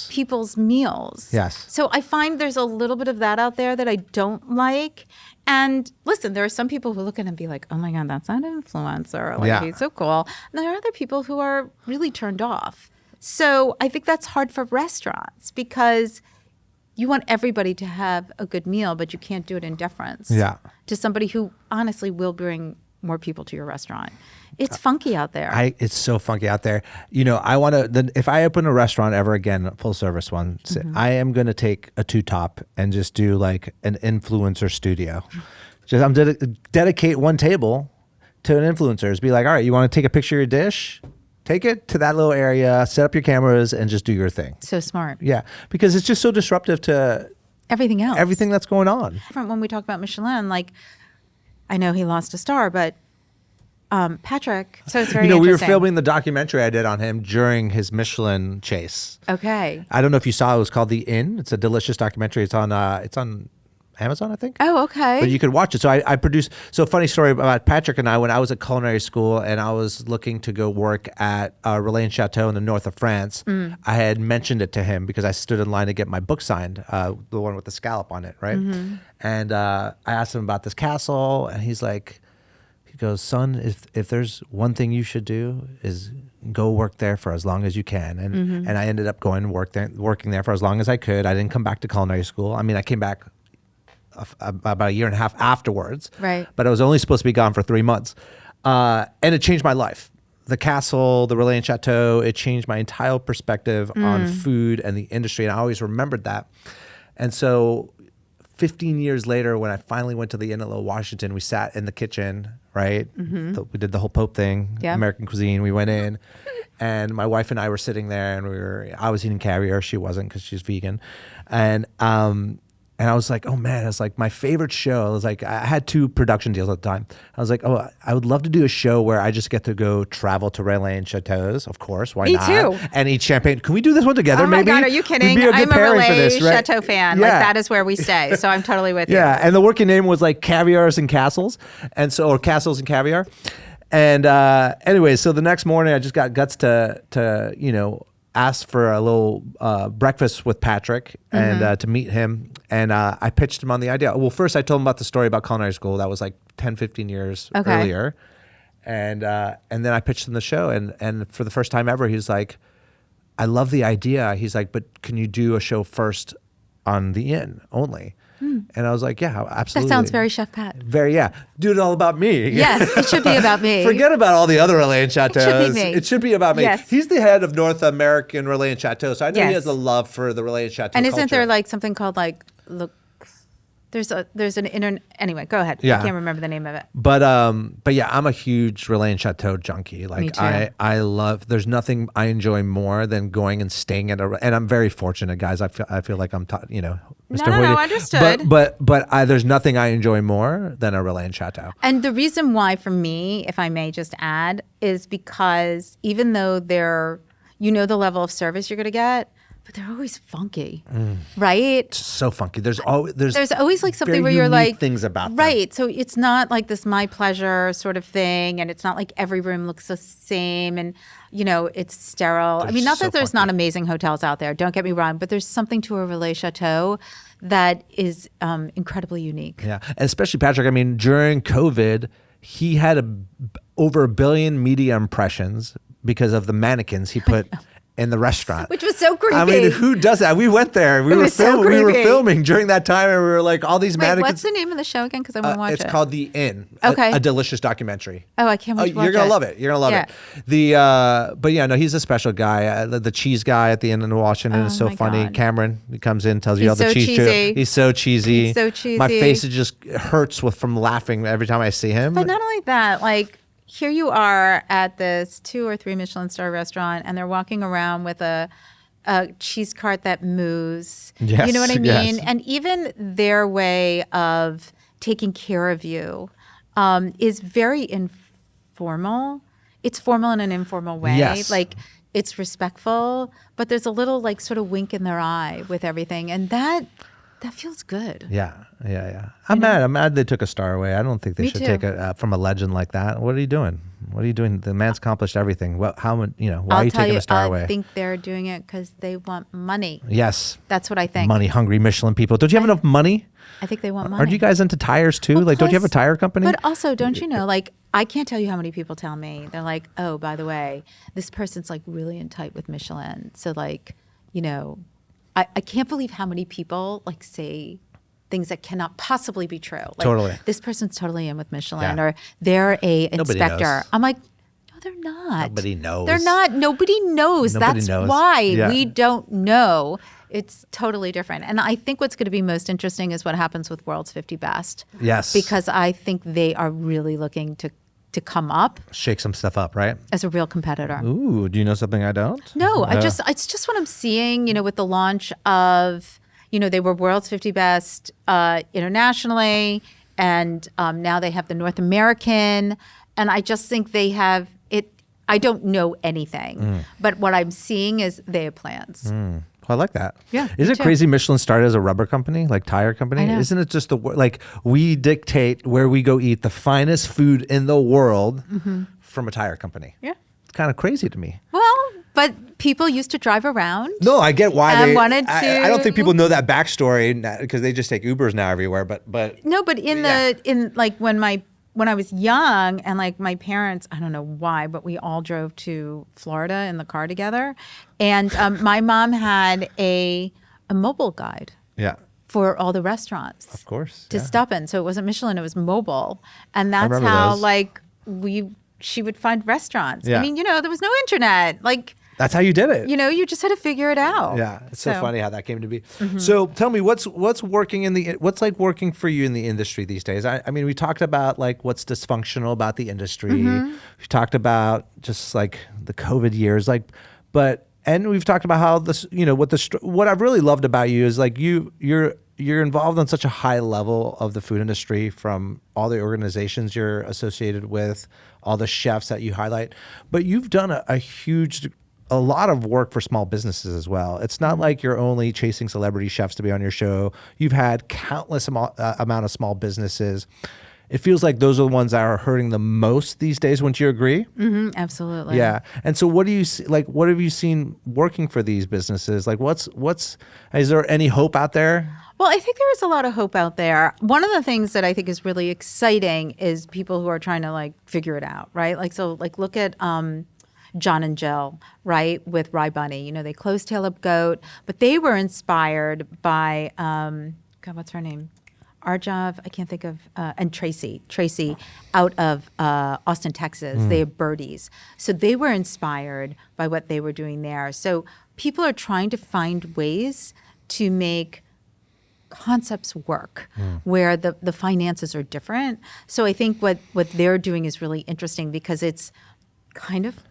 people's meals. Yes. So I find there's a little bit of that out there that I don't like. And listen, there are some people who look at it and be like, oh my God, that's not an influencer. Like, he's so cool. And there are other people who are really turned off. So I think that's hard for restaurants because you want everybody to have a good meal, but you can't do it in deference to somebody who honestly will bring more people to your restaurant. It's funky out there. It's so funky out there. I want to, if I open a restaurant ever again, a full service one, I am going to take a 2-top and just do like an influencer studio. I'm dedicate one table to an influencer. Be like, all right, you want to take a picture of your dish? Take it to that little area, set up your cameras, and just do your thing. So smart. Yeah, because it's just so disruptive to everything else. Everything that's going on. When we talk about Michelin, like, I know he lost a star, but Patrick, so it's very interesting. We were filming the documentary I did on him during his Michelin chase. Okay. I don't know if you saw it. It was called The Inn. It's a delicious documentary. It's on Amazon, I think. Oh, okay. But you could watch it. So I produced. So a funny story about Patrick and I. When I was at culinary school and I was looking to go work at Relais and Chateau in the north of France, I had mentioned it to him because I stood in line to get my book signed, the one with the scallop on it, right? And I asked him about this castle, and he's like. He goes, son, if there's one thing you should do is go work there for as long as you can. And I ended up going and working there for as long as I could. I didn't come back to culinary school. I mean, I came back about a year and a half afterwards. Right. But I was only supposed to be gone for 3 months. And it changed my life. The castle, the Relais and Chateau, it changed my entire perspective on food and the industry. And I always remembered that. And so 15 years later, when I finally went to the Inn at Little Washington, we sat in the kitchen, right? We did the whole Pope thing, American cuisine. We went in, and my wife and I were sitting there, and I was eating caviar. She wasn't because she's vegan. And I was like, oh man, it's like my favorite show. I was like, I had 2 production deals at the time. I was like, oh, I would love to do a show where I just get to go travel to Relais and Chateaus, of course. Why not? Me too. And eat champagne. Can we do this one together, maybe? Oh my God, are you kidding? I'm a Relais Chateau fan. Like that is where we stay. So I'm totally with you. Yeah, and the working name was like Caviars and Castles, or Castles and Caviar. And anyway, so the next morning I just got guts to asked for a little breakfast with Patrick and to meet him. And I pitched him on the idea. Well, first I told him about the story about culinary school. That was like 10, 15 years earlier. And then I pitched him the show. And for the first time ever, he's like, I love the idea. He's like, but can you do a show first on the Inn only? And I was like, yeah, absolutely. That sounds very Chef Pat. Do it all about me. Yes, it should be about me. Forget about all the other Relais and Chateaus. It should be me. It should be about me. Yes. He's the head of North American Relais and Chateau, so I know he has a love for the Relais and Chateau And culture. isn't there like something called like, look, there's an internet, anyway, go ahead. Yeah. I can't remember the name of it. But yeah, I'm a huge Relais and Chateau junkie. Like Me too. I love, there's nothing I enjoy more than going and staying at and I'm very fortunate, guys. I feel like I'm, Mr. No, understood. But there's nothing I enjoy more than a Relais and Chateau. And the reason why, for me, if I may just add, is because even though they're, you know the level of service you're going to get, but they're always funky, right? So funky. There's always like something very where you're unique like things about them. Right. So it's not like this my pleasure sort of thing, and it's not like every room looks the same, and it's sterile. I mean, not that there's not amazing hotels out there. Don't get me wrong, but there's something to a Relais Chateau that is incredibly unique. Yeah, and especially Patrick. I mean, during COVID, he had over 1 billion media impressions because of the mannequins he put in the restaurant, which was so creepy. I mean, who does that? We went there. We were filming during that time, and we were like, all these mannequins. What's the name of the show again? Because I want to watch it. It's called The Inn. Okay, a delicious documentary. Oh, I can't wait to watch it. You're gonna love it. You're gonna love it. But yeah, no, he's a special guy. The cheese guy at the inn in Washington is so funny. God. Cameron, he comes in, tells you all the cheese jokes. He's so cheesy. He's so cheesy. My face just hurts from laughing every time I see him. But not only that, like. Here you are at this 2 or 3 Michelin star restaurant, and they're walking around with a cheese cart that moves. Yes, you know what I mean? Yes. And even their way of taking care of you is very informal. It's formal in an informal way. Yes. Like it's respectful, but there's a little like sort of wink in their eye with everything, and that feels good. Yeah. I'm mad they took a star away. I don't think they should take it from a legend like that. What are you doing? The man's accomplished everything. Why are you taking a star away? I think they're doing it because they want money. Yes. That's what I think. Money hungry Michelin people. Don't you have enough money? I think they want money. Are you guys into tires too? Well, don't you have a tire company? But also, don't you know, like, I can't tell you how many people tell me, they're like, oh, by the way, this person's like really in tight with Michelin. So like, I can't believe how many people like say things that cannot possibly be true. Like, totally. This person's totally in with Michelin, or they're a inspector. I'm like, no, they're not. Nobody knows. They're not. Nobody knows. That's why we don't know. It's totally different. And I think what's going to be most interesting is what happens with World's 50 Best. Yes. Because I think they are really looking to come up, shake some stuff up, right? As a real competitor. Ooh, do you know something I don't? No, it's just what I'm seeing, with the launch of, they were World's 50 Best internationally, and now they have the North American, and I just think they have it. I don't know anything, but what I'm seeing is they have plans. I like that. Yeah. Isn't it crazy Michelin started as a rubber company, like tire company? I know. Isn't it just we dictate where we go eat the finest food in the world from a tire company? Yeah. It's kind of crazy to me. Well, but people used to drive around. No, I get why and they wanted to. I don't think people know that backstory because they just take Ubers now everywhere. But no, but when I was young and like my parents, I don't know why, but we all drove to Florida in the car together. And my mom had a mobile guide for all the restaurants. Of course. To stop in. So it wasn't Michelin, it was mobile. And that's how she would find restaurants. Yeah. I mean, there was no internet. Like, that's how you did it. You just had to figure it out. Yeah, it's so funny how that came to be. So tell me, what's working what's like working for you in the industry these days? I mean, we talked about like what's dysfunctional about the industry. We talked about just like the COVID years, and we've talked about how this, what I've really loved about you is like you're involved on such a high level of the food industry, from all the organizations you're associated with, all the chefs that you highlight, but you've done a lot of work for small businesses as well. It's not like you're only chasing celebrity chefs to be on your show. You've had countless amount of small businesses. It feels like those are the ones that are hurting the most these days. Wouldn't you agree? Absolutely. Yeah. And so what do you see, what have you seen working for these businesses? Like is there any hope out there? Well, I think there is a lot of hope out there. One of the things that I think is really exciting is people who are trying to figure it out, right? Look at John and Jill, right, with Rye Bunny. They closed Tail Up Goat, but they were inspired by, what's her name? Arjav, I can't think of, and Tracy out of Austin, Texas. They have birdies. So they were inspired by what they were doing there. So people are trying to find ways to make concepts work where the finances are different. So I think what they're doing is really interesting because it's kind of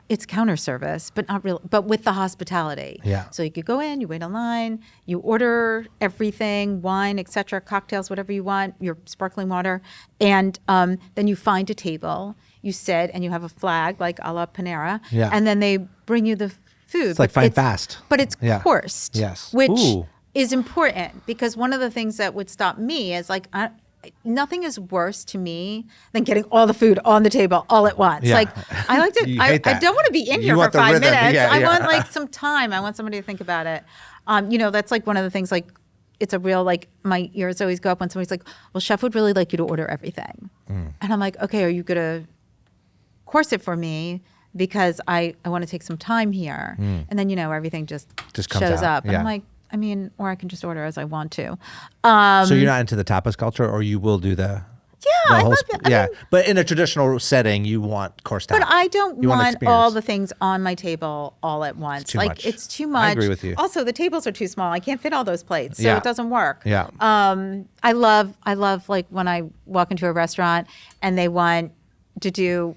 it's counter service, but not real, but with the hospitality. Yeah. So you could go in, you wait online, you order everything, wine, etc., cocktails, whatever you want, your sparkling water, and then you find a table, you sit, and you have a flag like a la Panera, and then they bring you the food. It's like fine fast. But it's coursed. Yes. Which is important, because one of the things that would stop me is like, nothing is worse to me than getting all the food on the table all at once. Like I like to, I don't want to be in here for 5 minutes. I want like some time. I want somebody to think about it. That's like one of the things, like it's a real, like my ears always go up when somebody's like, well, chef would really like you to order everything. And I'm like, okay, are you going to course it for me? Because I want to take some time here. And then, everything just shows up. And I'm like, or I can just order as I want to. So you're not into the tapas culture, or you will do the I love it. I mean, but in a traditional setting, you want course tapas. But I don't want all the things on my table all at once. It's too much. It's too much. I agree with you. Also, the tables are too small. I can't fit all those plates, so it doesn't work. Yeah. I love like when I walk into a restaurant and they want to do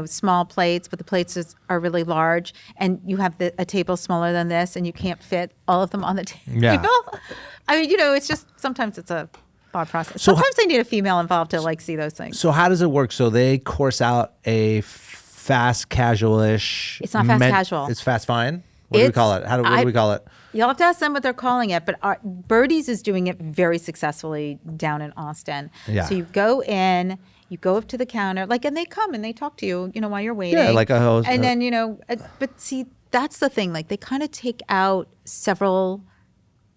small plates, but the plates are really large, and you have a table smaller than this, and you can't fit all of them on the table. Yeah. I mean, it's just sometimes it's a thought process. Sometimes they need a female involved to like see those things. So how does it work? So they course out a fast casual-ish. It's not fast casual. It's fast fine. What do we call it? What do we call it? You'll have to ask them what they're calling it, but Birdie's is doing it very successfully down in Austin. Yeah. So you go in. You go up to the counter, and they come and they talk to you, while you're waiting. Yeah, like a host. And then, but see, that's the thing. Like, they kind of take out several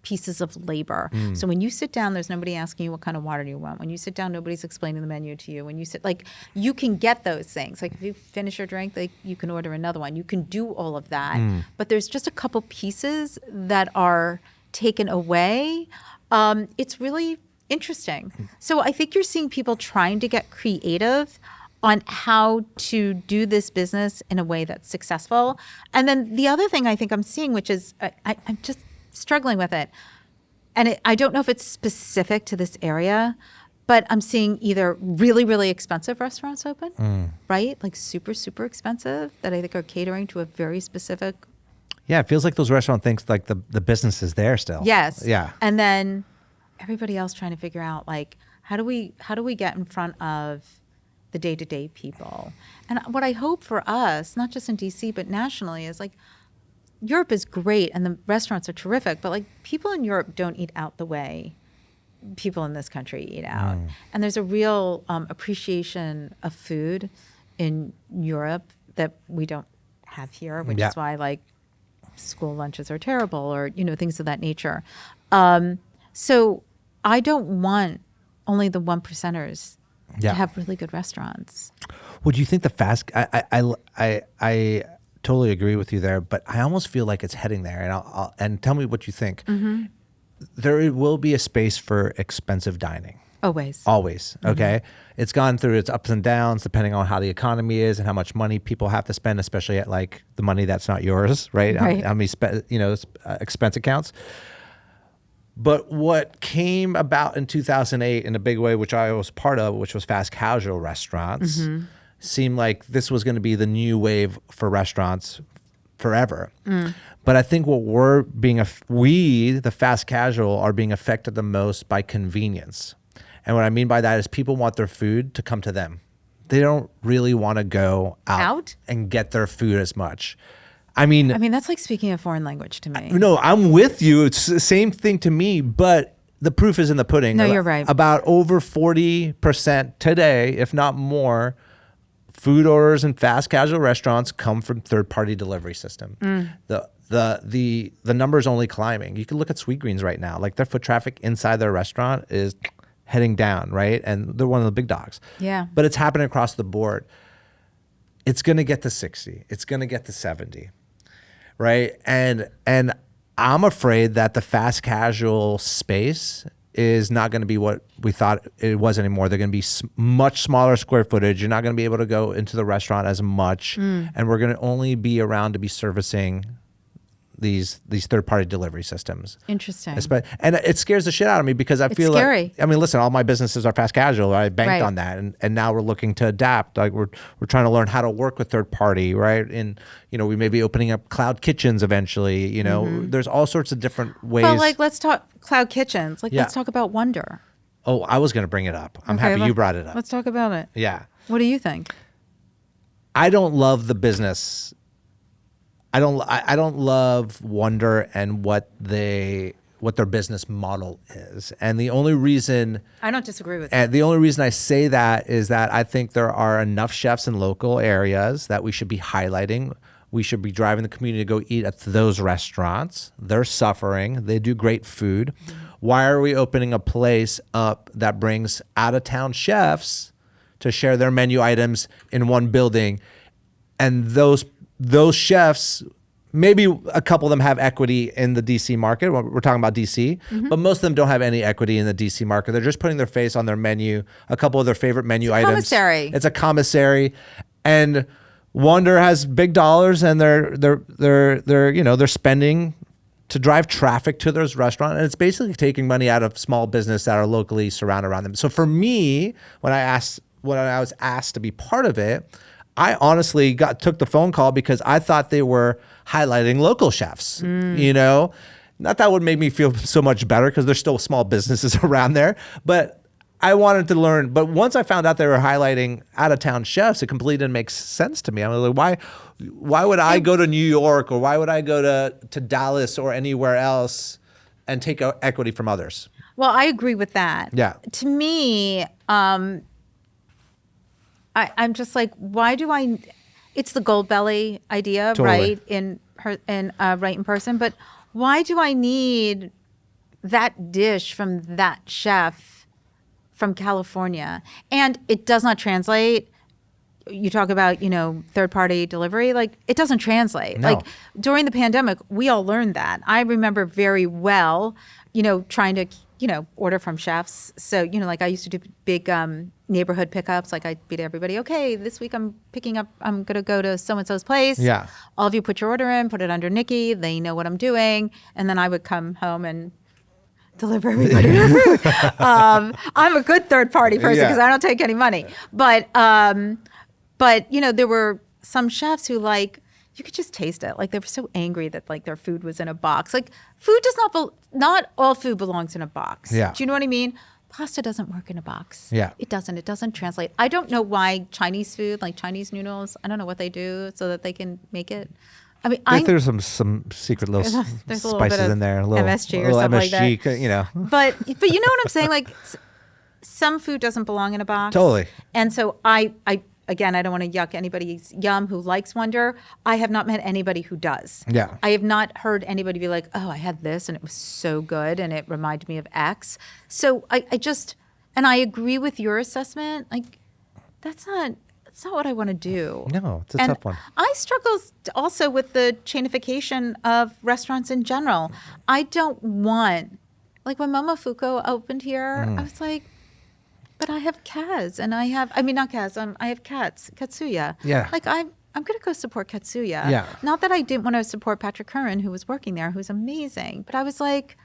pieces of labor. So when you sit down, there's nobody asking you what kind of water do you want. When you sit down, nobody's explaining the menu to you. When you sit, you can get those things. Like, if you finish your drink, you can order another one. You can do all of that. But there's just a couple pieces that are taken away. It's really interesting. So I think you're seeing people trying to get creative on how to do this business in a way that's successful. And then the other thing I think I'm seeing, which is I'm just struggling with it, and I don't know if it's specific to this area, but I'm seeing either really, really expensive restaurants open, right? Like super, super expensive, that I think are catering to a very specific. Yeah, it feels like those restaurant things, like the business is there still. Yes. Yeah. And then everybody else trying to figure out, like, how do we get in front of the day-to-day people? And what I hope for us, not just in DC but nationally, is like, Europe is great and the restaurants are terrific, but like, people in Europe don't eat out the way people in this country eat out. And there's a real appreciation of food in Europe that we don't have here, which is why like school lunches are terrible, or things of that nature. So I don't want only the 1%ers to have really good restaurants. Well, do you think the fast? I totally agree with you there, but I almost feel like it's heading there. And and tell me what you think. There will be a space for expensive dining. Always. Okay. It's gone through its ups and downs depending on how the economy is and how much money people have to spend, especially at like the money that's not yours, right? How many expense accounts. But what came about in 2008 in a big way, which I was part of, which was fast casual restaurants, seemed like this was going to be the new wave for restaurants forever. But I think what the fast casual, are being affected the most by convenience. And what I mean by that is people want their food to come to them. They don't really want to go out and get their food as much. I mean, that's like speaking a foreign language to me. No, I'm with you. It's the same thing to me, but the proof is in the pudding. No, you're right. About over 40% today, if not more, food orders in fast casual restaurants come from third-party delivery system. The number's only climbing. You can look at Sweetgreens right now. Like, their foot traffic inside their restaurant is heading down, right? And they're one of the big dogs. Yeah. But it's happening across the board. It's going to get to 60. It's going to get to 70. Right. And I'm afraid that the fast casual space is not going to be what we thought it was anymore. They're going to be much smaller square footage. You're not going to be able to go into the restaurant as much. And we're going to only be around to be servicing these third-party delivery systems. Interesting. And it scares the shit out of me because I feel scary. like, listen, all my businesses are fast casual. I banked on that. And now we're looking to adapt. Like, we're trying to learn how to work with third-party, right? And, we may be opening up cloud kitchens eventually. There's all sorts of different ways. Well, like, let's talk cloud kitchens. Like, let's talk about Wonder. Oh, I was going to bring it up. I'm happy you brought it up. Let's talk about it. Yeah. What do you think? I don't love the business I don't love Wonder and what their business model is. And the only reason I don't disagree with that. The only reason I say that is that I think there are enough chefs in local areas that we should be highlighting. We should be driving the community to go eat at those restaurants. They're suffering. They do great food. Mm-hmm. Why are we opening a place up that brings out-of-town chefs to share their menu items in one building? And those chefs, maybe a couple of them have equity in the DC market. We're talking about DC, but most of them don't have any equity in the DC market. They're just putting their face on their menu, a couple of their favorite menu items. Commissary. It's a commissary, and Wonder has big dollars, and they're spending to drive traffic to those restaurants, and it's basically taking money out of small business that are locally surrounded around them. So for me, when I was asked to be part of it, I honestly took the phone call because I thought they were highlighting local chefs. Not that would make me feel so much better because there's still small businesses around there, but I wanted to learn. But once I found out they were highlighting out-of-town chefs, it completely didn't make sense to me. I was like, why would I go to New York, or why would I go to Dallas or anywhere else and take equity from others? Well, I agree with that. Yeah. To me, I'm just like, why do I? It's the gold belly idea, totally. right? Right in person. But why do I need that dish from that chef from California? And it does not translate. You talk about, third-party delivery. Like, it doesn't translate. No. Like, during the pandemic, we all learned that. I remember very well, trying to, order from chefs. So, like I used to do big neighborhood pickups. Like, I'd be to everybody, okay, this week I'm going to go to so-and-so's place. Yeah. All of you put your order in, put it under Nycci. They know what I'm doing. And then I would come home and deliver everybody their food. I'm a good third-party person because I don't take any money. But there were some chefs who, like, you could just taste it. Like, they were so angry that, like, their food was in a box. Like, food does not all food belongs in a box. Yeah. Do you know what I mean? Pasta doesn't work in a box. Yeah. It doesn't translate. I don't know why Chinese food, like Chinese noodles, I don't know what they do so that they can make it. I mean, I think there's some secret little there's a little spices bit of in there, a little MSG or something like that. But you know what I'm saying? Like, some food doesn't belong in a box. Totally. And so I don't want to yuck anybody's yum who likes Wonder. I have not met anybody who does. Yeah. I have not heard anybody be like, oh, I had this and it was so good and it reminded me of X. So and I agree with your assessment. Like, that's not what I want to do. No, it's a tough one. I struggle also with the chainification of restaurants in general. I don't want, like, when Momofuku opened here, I was like, but I have cats, and I have cats, Katsuya. Yeah. Like, I'm going to go support Katsuya. Yeah. Not that I didn't want to support Patrick Curran, who was working there, who's amazing. But I was like,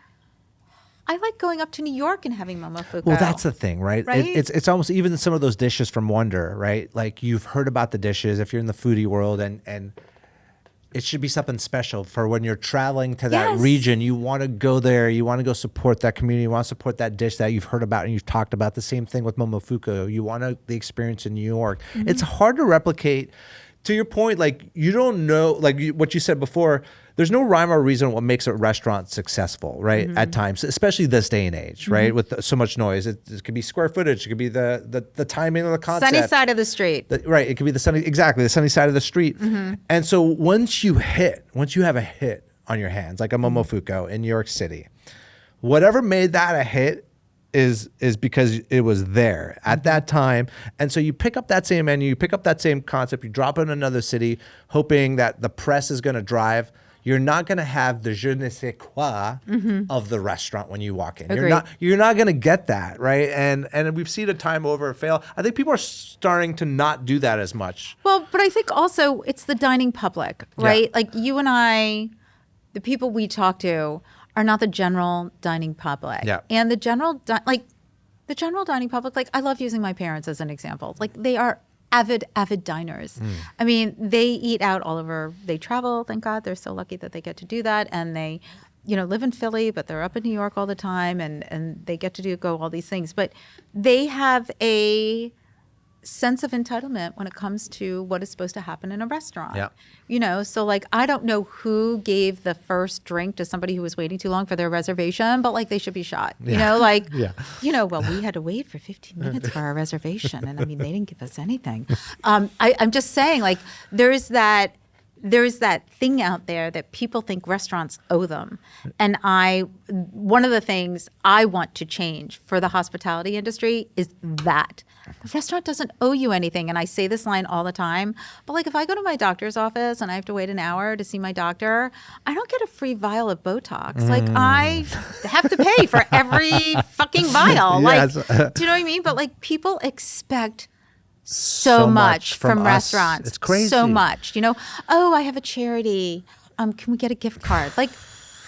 I like going up to New York and having Momofuku. Well, that's the thing, right? It's almost even some of those dishes from Wonder, right? Like, you've heard about the dishes if you're in the foodie world, and it should be something special for when you're traveling to that region. You want to go there. You want to go support that community. You want to support that dish that you've heard about and you've talked about. The same thing with Momofuku. You want the experience in New York. Mm-hmm. It's hard to replicate. To your point, like, you don't know, like what you said before, there's no rhyme or reason what makes a restaurant successful, right? Mm-hmm. At times, especially this day and age, right? With so much noise. It could be square footage. It could be the timing of the concept. Sunny side of the street. Right. It could be the sunny side of the street. Mm-hmm. And so once you have a hit on your hands, like a Momofuku in New York City, whatever made that a hit is because it was there at that time. And so you pick up that same menu, you pick up that same concept, you drop it in another city, hoping that the press is going to drive. You're not going to have the je ne sais quoi of the restaurant when you walk in. Agreed. You're not going to get that, right? And we've seen it time over fail. I think people are starting to not do that as much. Well, but I think also it's the dining public, right? Yeah. Like, you and I, the people we talk to, are not the general dining public. Yeah. And the general dining public, like, I love using my parents as an example. Like, they are avid diners. I mean, they eat out all over. They travel, thank God. They're so lucky that they get to do that. And they, live in Philly, but they're up in New York all the time, and they get to go all these things. But they have a sense of entitlement when it comes to what is supposed to happen in a restaurant. Yeah. You know, so like, I don't know who gave the first drink to somebody who was waiting too long for their reservation, but like, they should be shot. You know, like, you know, well, we had to wait for 15 minutes for our reservation. And I mean, they didn't give us anything. I'm just saying, like, there's that thing out there that people think restaurants owe them. And one of the things I want to change for the hospitality industry is that the restaurant doesn't owe you anything. And I say this line all the time, but like, if I go to my doctor's office and I have to wait an hour to see my doctor, I don't get a free vial of Botox. Like, I have to pay for every fucking vial. Yes. Like, do you know what I mean? But like, people expect so much from restaurants. It's crazy. So much. You know, oh, I have a charity. Can we get a gift card? Like,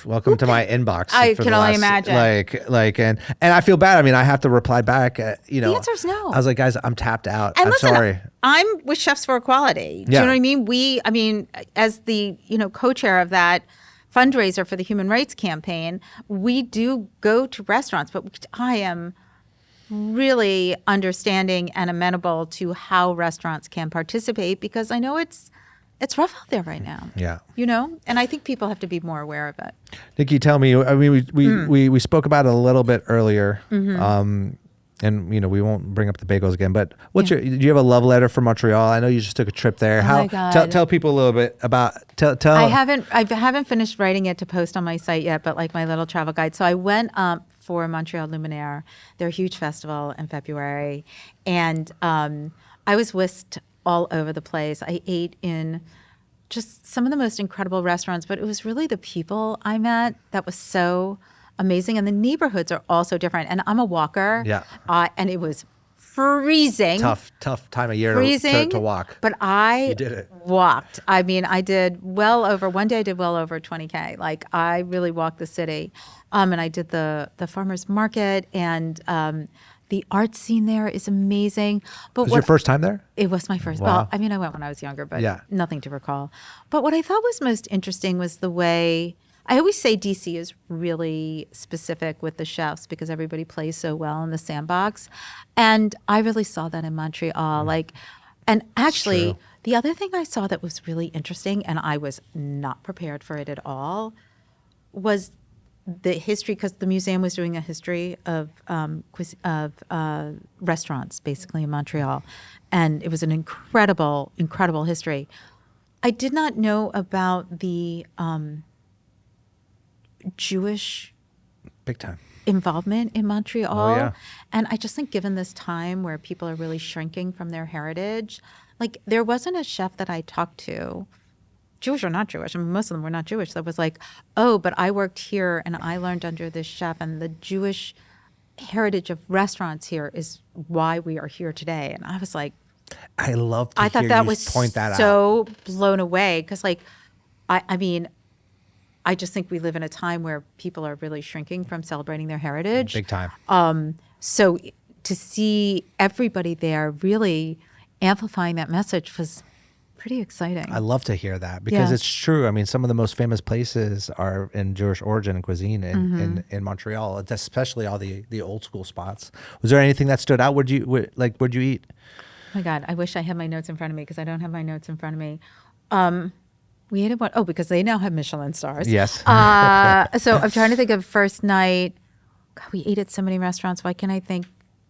welcome to my inbox. I can only imagine. And I feel bad. I mean, I have to reply back. You know, the answer is no. I was like, guys, I'm tapped out. And I'm listen, sorry. I'm with Chefs for Equality. Do you know what I mean? I mean, as the, you know, co-chair of that fundraiser for the Human Rights Campaign, we do go to restaurants, but I am really understanding and amenable to how restaurants can participate, because I know it's rough out there right now. Yeah. You know, and I think people have to be more aware of it. Nycci, tell me, I mean, we spoke about it a little bit earlier. And you know, we won't bring up the bagels again, but do you have a love letter for Montreal? I know you just took a trip there. My God. Tell people a little bit about I haven't finished writing it to post on my site yet, but like my little travel guide. So I went for Montreal Luminaire, their huge festival in February, and I was whisked all over the place. I ate in just some of the most incredible restaurants, but it was really the people I met that was so amazing. And the neighborhoods are also different. And I'm a walker. Yeah. And it was freezing. Tough time of year to walk. But I you did it. Walked. I mean, one day I did well over 20K. Like, I really walked the city. And I did the farmer's market, and the art scene there is amazing. But was your first time there? It was my first. Wow. Well, I mean, I went when I was younger, but nothing to recall. But what I thought was most interesting was the way, I always say DC is really specific with the chefs because everybody plays so well in the sandbox. And I really saw that in Montreal. And actually, the other thing I saw that was really interesting, and I was not prepared for it at all, was the history, because the museum was doing a history of restaurants, basically, in Montreal. And it was an incredible, incredible history. I did not know about the Jewish big time involvement in Montreal. Oh, yeah. And I just think, given this time where people are really shrinking from their heritage, like, there wasn't a chef that I talked to, Jewish or not Jewish, I mean, most of them were not Jewish, that was like, oh, but I worked here and I learned under this chef, and the Jewish heritage of restaurants here is why we are here today. And I was like, I love to I thought hear that you was point that out. So blown away, because like, I mean, I just think we live in a time where people are really shrinking from celebrating their heritage. Big time. So to see everybody there really amplifying that message was pretty exciting. I love to hear that, because it's true. I mean, some of the most famous places are in Jewish origin and cuisine in Montreal, especially all the old school spots. Was there anything that stood out? Where'd you eat? Oh my God, I wish I had my notes in front of me, because I don't have my notes in front of me. We ate at what? Oh, because they now have Michelin stars. Yes. So I'm trying to think of first night. God, we ate at so many restaurants. Why can't I think?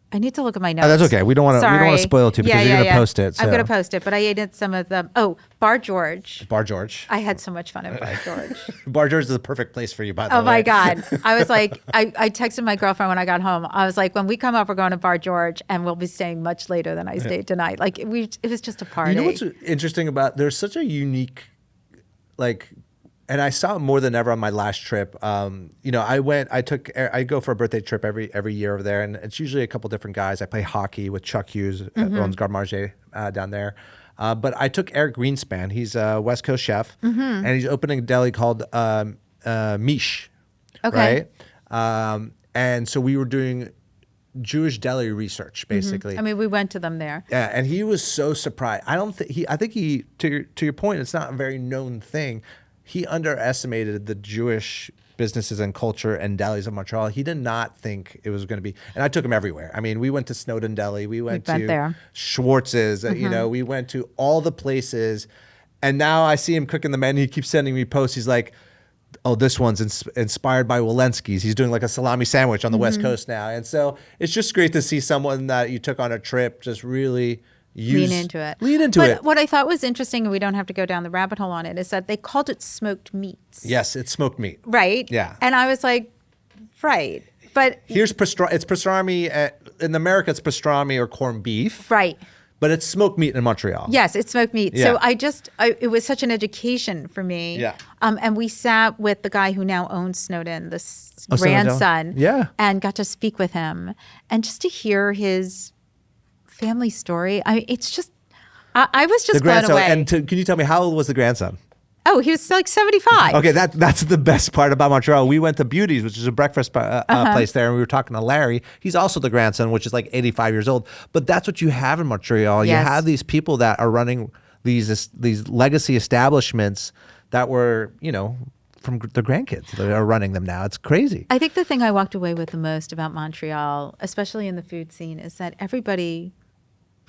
I need to look at my notes. Oh, that's okay. We don't want to spoil it too, because you're going to post it. So. I'm going to post it, but I ate at some of them. Oh, Bar George. Bar George. I had so much fun at Bar George. Bar George is the perfect place for you, by the way. Oh my God. I was like, I texted my girlfriend when I got home. I was like, when we come up, we're going to Bar George, and we'll be staying much later than I stayed tonight. Like, it was just a party. You know what's interesting about, there's such a unique, like, and I saw it more than ever on my last trip. You know, I go for a birthday trip every year over there, and it's usually a couple different guys. I play hockey with Chuck Hughes, who owns Garde Manger down there. But I took Eric Greenspan. He's a West Coast chef, and he's opening a deli called Miche. Okay. Right? And so we were doing Jewish deli research, basically. I mean, we went to them there. Yeah, and he was so surprised. I think he, to your point, it's not a very known thing. he underestimated the Jewish businesses and culture and delis of Montreal. He did not think it was going to be, and I took him everywhere. I mean, we went to Snowden Deli, we went to there. Schwartz's, you know, we went to all the places, and now I see him cooking the menu. He keeps sending me posts. He's like, oh, this one's inspired by Walensky's. He's doing like a salami sandwich on the West Coast now. And so it's just great to see someone that you took on a trip just really lean into it. But what I thought was interesting, and we don't have to go down the rabbit hole on it, is that they called it smoked meats. Yes, it's smoked meat. Right? Yeah. And I was like, right. But here's pastrami. It's pastrami. In America, it's pastrami or corned beef. Right. But it's smoked meat in Montreal. Yes, it's smoked meat. Yeah. So it was such an education for me. Yeah. And we sat with the guy who now owns Snowden, grandson. Yeah. And got to speak with him. And just to hear his family story. It's just, I was just blown away. And can you tell me, how old was the grandson? Oh, he was like 75. Okay, that's the best part about Montreal. We went to Beauty's, which is a breakfast place there, and we were talking to Larry. He's also the grandson, which is like 85 years old. But that's what you have in Montreal. Yes. You have these people that are running these legacy establishments that were, you know, from the grandkids that are running them now. It's crazy. I think the thing I walked away with the most about Montreal, especially in the food scene, is that everybody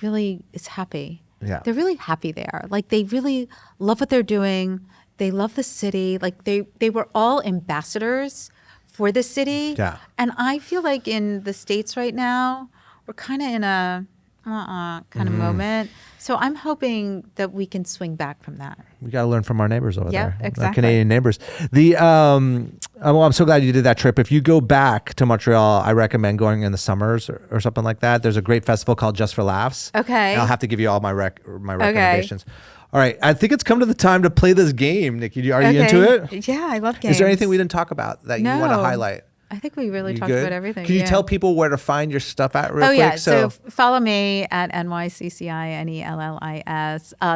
really is happy. Yeah. They're really happy there. Like, they really love what they're doing. They love the city. Like, they were all ambassadors for the city. Yeah. And I feel like in the States right now, we're kind of in a kind of moment. So I'm hoping that we can swing back from that. We got to learn from our neighbors over there. Exactly. Our Canadian neighbors. Well, I'm so glad you did that trip. If you go back to Montreal, I recommend going in the summers or something like that. There's a great festival called Just for Laughs. Okay. And I'll have to give you all my recommendations. Okay. All right. I think it's come to the time to play this game, Nycci. Are you into it? Yeah, I love games. Is there anything we didn't talk about that you want to highlight? I think we really talked about everything. Can you tell people where to find your stuff at real quick? Yeah. So follow me at NYCCINELLIS.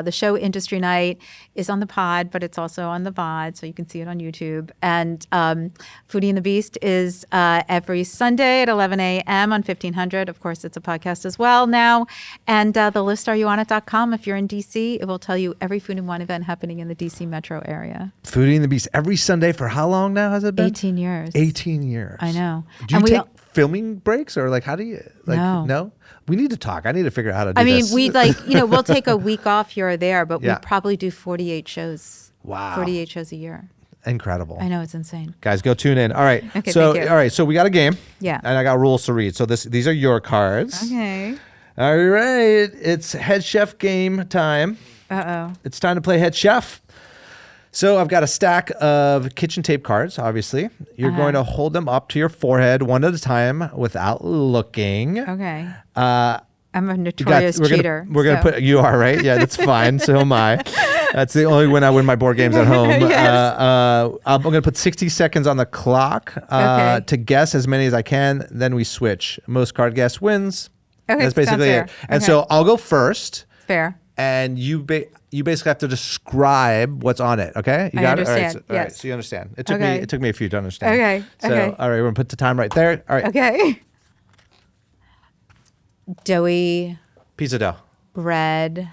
The show Industry Night is on the pod, but it's also on the VOD, so you can see it on YouTube. And Foodie and the Beast is every Sunday at 11 a.m. on 1500. Of course, it's a podcast as well now. And the listareyounit.com. If you're in D.C., it will tell you every Food and Wine event happening in the D.C. metro area. Foodie and the Beast every Sunday for how long now has it been? 18 years. 18 years. I know. Do you take filming breaks, or like how do you No? We need to talk. I need to figure out how to do this. We we'll take a week off here or there, but we probably do 48 shows. Wow. 48 shows a year. Incredible. I know, it's insane. Guys, go tune in. All right. Okay, so thank you. all right, so we got a game. Yeah. And I got rules to read. So these are your cards. Okay. All right. It's head chef game time. Uh-oh. It's time to play head chef. So I've got a stack of kitchen tape cards, obviously. You're going to hold them up to your forehead one at a time without looking. Okay. I'm a notorious cheater. You are, right? Yeah, that's fine. So am I. That's the only when I win my board games at home. Yes. I'm going to put 60 seconds on the clock to guess as many as I can. Then we switch. Most card guess wins. Okay, that's basically it. And so I'll go first. Fair. And you basically have to describe what's on it. Okay, you got it. All right, Yes. All right, so you understand. It took me a few to understand. Okay. So all right, we're gonna put the time right there. All right. Okay. Doughy. Pizza dough. Bread.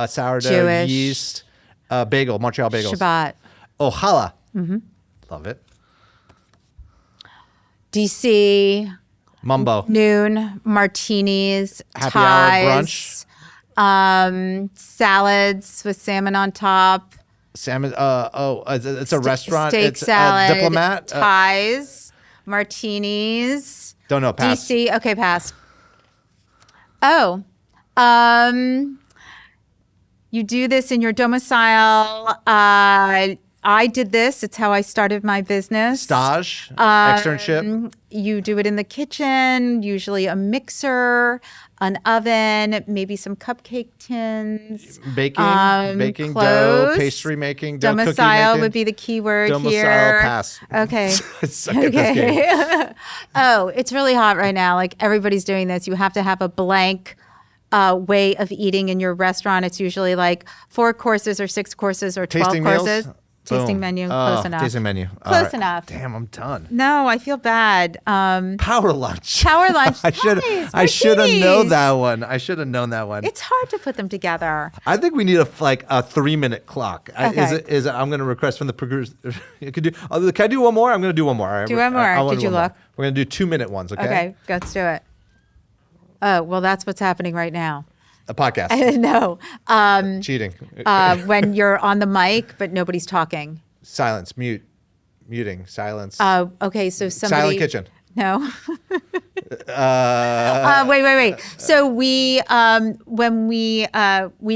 Sourdough. Jewish. Yeast. Bagel. Montreal bagels. Shabbat. Oh, challah. Mm-hmm. Love it. DC. Mumbo. Noon. Martinis. Happy hour ties. brunch. Salads with salmon on top. Salmon. It's a restaurant. Steak it's salad. A diplomat. Ties. Martinis. Don't know. Pass. DC. Okay, pass. Oh. You do this in your domicile. I did this. It's how I started my business. Stage. Externship. You do it in the kitchen, usually a mixer, an oven, maybe some cupcake tins. Baking dough, pastry making, dough, cookie domicile making. would be the key word Domicile, here. pass. Okay. Suck at this game. Oh, it's really hot right now. Like, everybody's doing this. You have to have a blank way of eating in your restaurant. It's usually like 4 courses or 6 courses or 12 Tasting courses. meals? Tasting Boom. menu, Oh, close enough. Tasting menu. All Close right. enough. Damn, I'm done. No, I feel bad. Power lunch. Power lunch. I should Nice, I should have known martinis. that one. I should have known that one. It's hard to put them together. I think we need a 3-minute clock. Okay. Is it? I'm going to request from the progressors. Can I do one more? I'm going to do one more. All right. Do one more. I wanna Did do you one more. look? We're going to do 2-minute ones. Okay. Okay, let's do it. Oh, well, that's what's happening right now. A podcast. No. Cheating. When you're on the mic, but nobody's talking. Silence. Muting. Silence. Okay, so somebody. Silent kitchen. No. Wait. So when we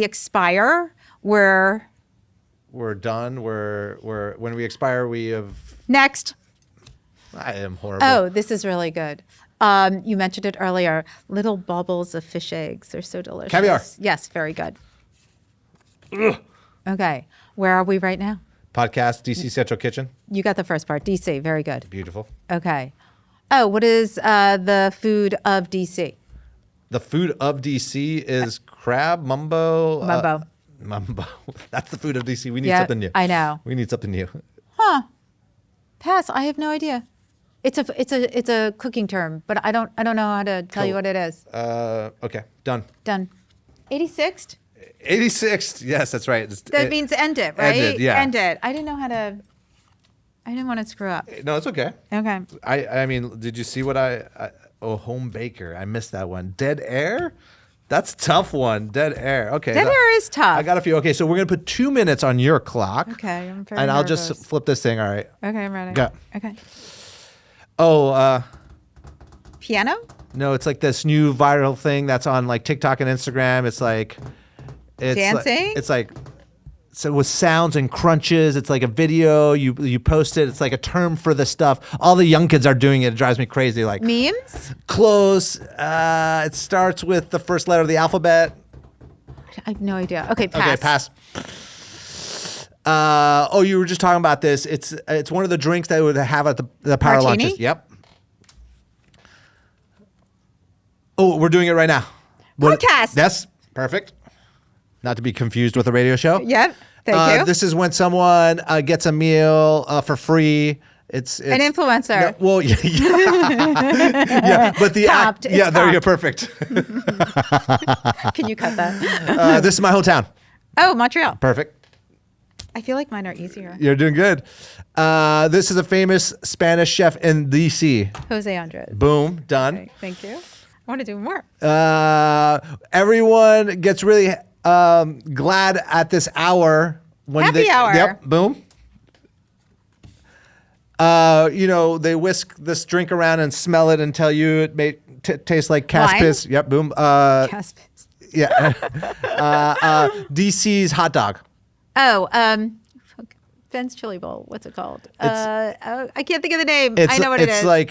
expire, we're done. When we expire, we have. next. I am horrible. Oh, this is really good. You mentioned it earlier. Little bubbles of fish eggs. They're so delicious. Caviar. Yes, very good. Okay, where are we right now? Podcast. DC Central Kitchen. You got the first part. DC, very good. Beautiful. Okay. Oh, what is the food of DC? The food of DC is crab, mumbo. Mumbo. Mumbo. That's the food of DC. We need Yeah, something new. I know. We need something new. Huh. Pass. I have no idea. It's a cooking term, but I don't know how to tell you Cool. what it is. Okay. Done. Done. 86th? 86. Yes, that's right. That means end it, right? End it, yeah. End it. I didn't know how to. I didn't want to screw up. No, it's okay. Okay. I mean, did you see what home baker. I missed that one. Dead air? That's a tough one. Dead air. Okay. Dead air is tough. I got a few. Okay, so we're going to put 2 minutes on your clock. Okay, I'm very And I'll nervous. just flip this thing. All right. Okay, I'm ready. Go. Okay. Oh, Piano? no, it's like this new viral thing that's on like TikTok and Instagram. It's like Dancing? It's like so with sounds and crunches. It's like a video. You post it. It's like a term for the stuff. All the young kids are doing it. It drives me crazy. Like Memes? close. It starts with the first letter of the alphabet. I have no idea. Okay, pass. Okay, pass. Oh, you were just talking about this. It's one of the drinks that would have at the power Martini? lunches. Yep. Oh, we're doing it right now. Podcast. That's perfect. Not to be confused with a radio show. Yep. Thank you. This is when someone gets a meal for free. It's An influencer. No, well, yeah, yeah, but the Copped. It's yeah, there you go, copped. perfect. Can you cut that? This is my hometown. Oh, Montreal. Perfect. I feel like mine are easier. You're doing good. This is a famous Spanish chef in DC. Jose Andres. Boom, done. Okay, thank you. I want to do more. Everyone gets really glad at this hour when Happy hour. Yep, boom. They whisk this drink around and smell it and tell you it may taste like Caspis. Yep, boom. Caspits. Yeah. DC's hot dog. Oh, Ben's Chili Bowl. What's it called? I can't think of the name. I know what it is. It's like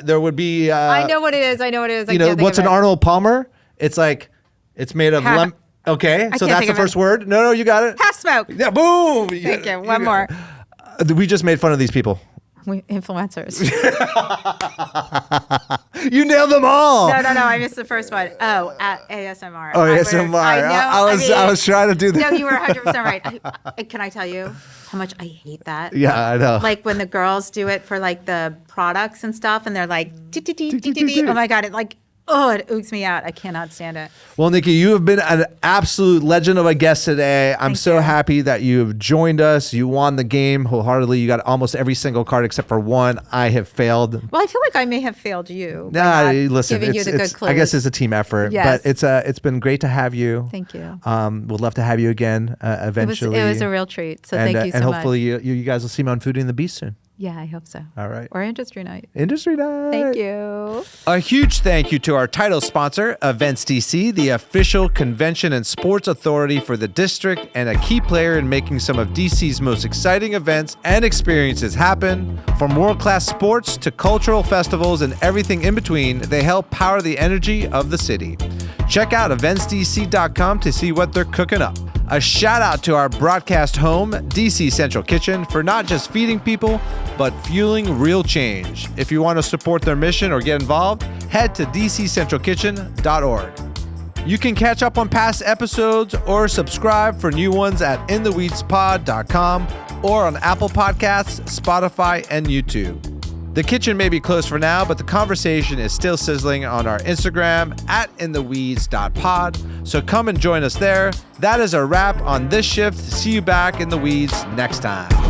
there would be. I know what it is. I can't think What's of an it. Arnold Palmer? It's like it's made of Half- lemon. Okay, so can't that's think the of it. first word. No, you got it. Half smoke. Yeah, boom. Thank you. One more. We just made fun of these people. Influencers. You nailed them all. No. I missed the first one. Oh, ASMR. Oh, ASMR. I was trying to do that. No, you were 100% right. Can I tell you how much I hate that? Yeah, I know. Like when the girls do it for like the products and stuff, and they're like, oh my god, it ooks me out. I cannot stand it. Well, Nycci, you have been an absolute legend of a guest today. I'm Thank so you. happy that you have joined us. You won the game wholeheartedly. You got almost every single card except for one. I have failed. Well, I feel like I may have failed you. by Nah, not listen, giving you the good clues. I guess it's a team effort, Yes. but it's been great to have you. Thank you. We'd love to have you again eventually. It was a real treat. So thank you so and much. hopefully you guys will see me on Foodie and the Beast soon. Yeah, I hope so. All right. Or Industry Night. Industry night. Thank you. A huge thank you to our title sponsor, Events DC, the official convention and sports authority for the district and a key player in making some of DC's most exciting events and experiences happen. From world-class sports to cultural festivals and everything in between, they help power the energy of the city. Check out eventsdc.com to see what they're cooking up. A shout out to our broadcast home, DC Central Kitchen, for not just feeding people, but fueling real change. If you want to support their mission or get involved, head to dccentralkitchen.org. You can catch up on past episodes or subscribe for new ones at intheweedspod.com or on Apple Podcasts, Spotify, and YouTube. The kitchen may be closed for now, but the conversation is still sizzling on our Instagram at intheweeds.pod. So come and join us there. That is a wrap on this shift. See you back in the weeds next time.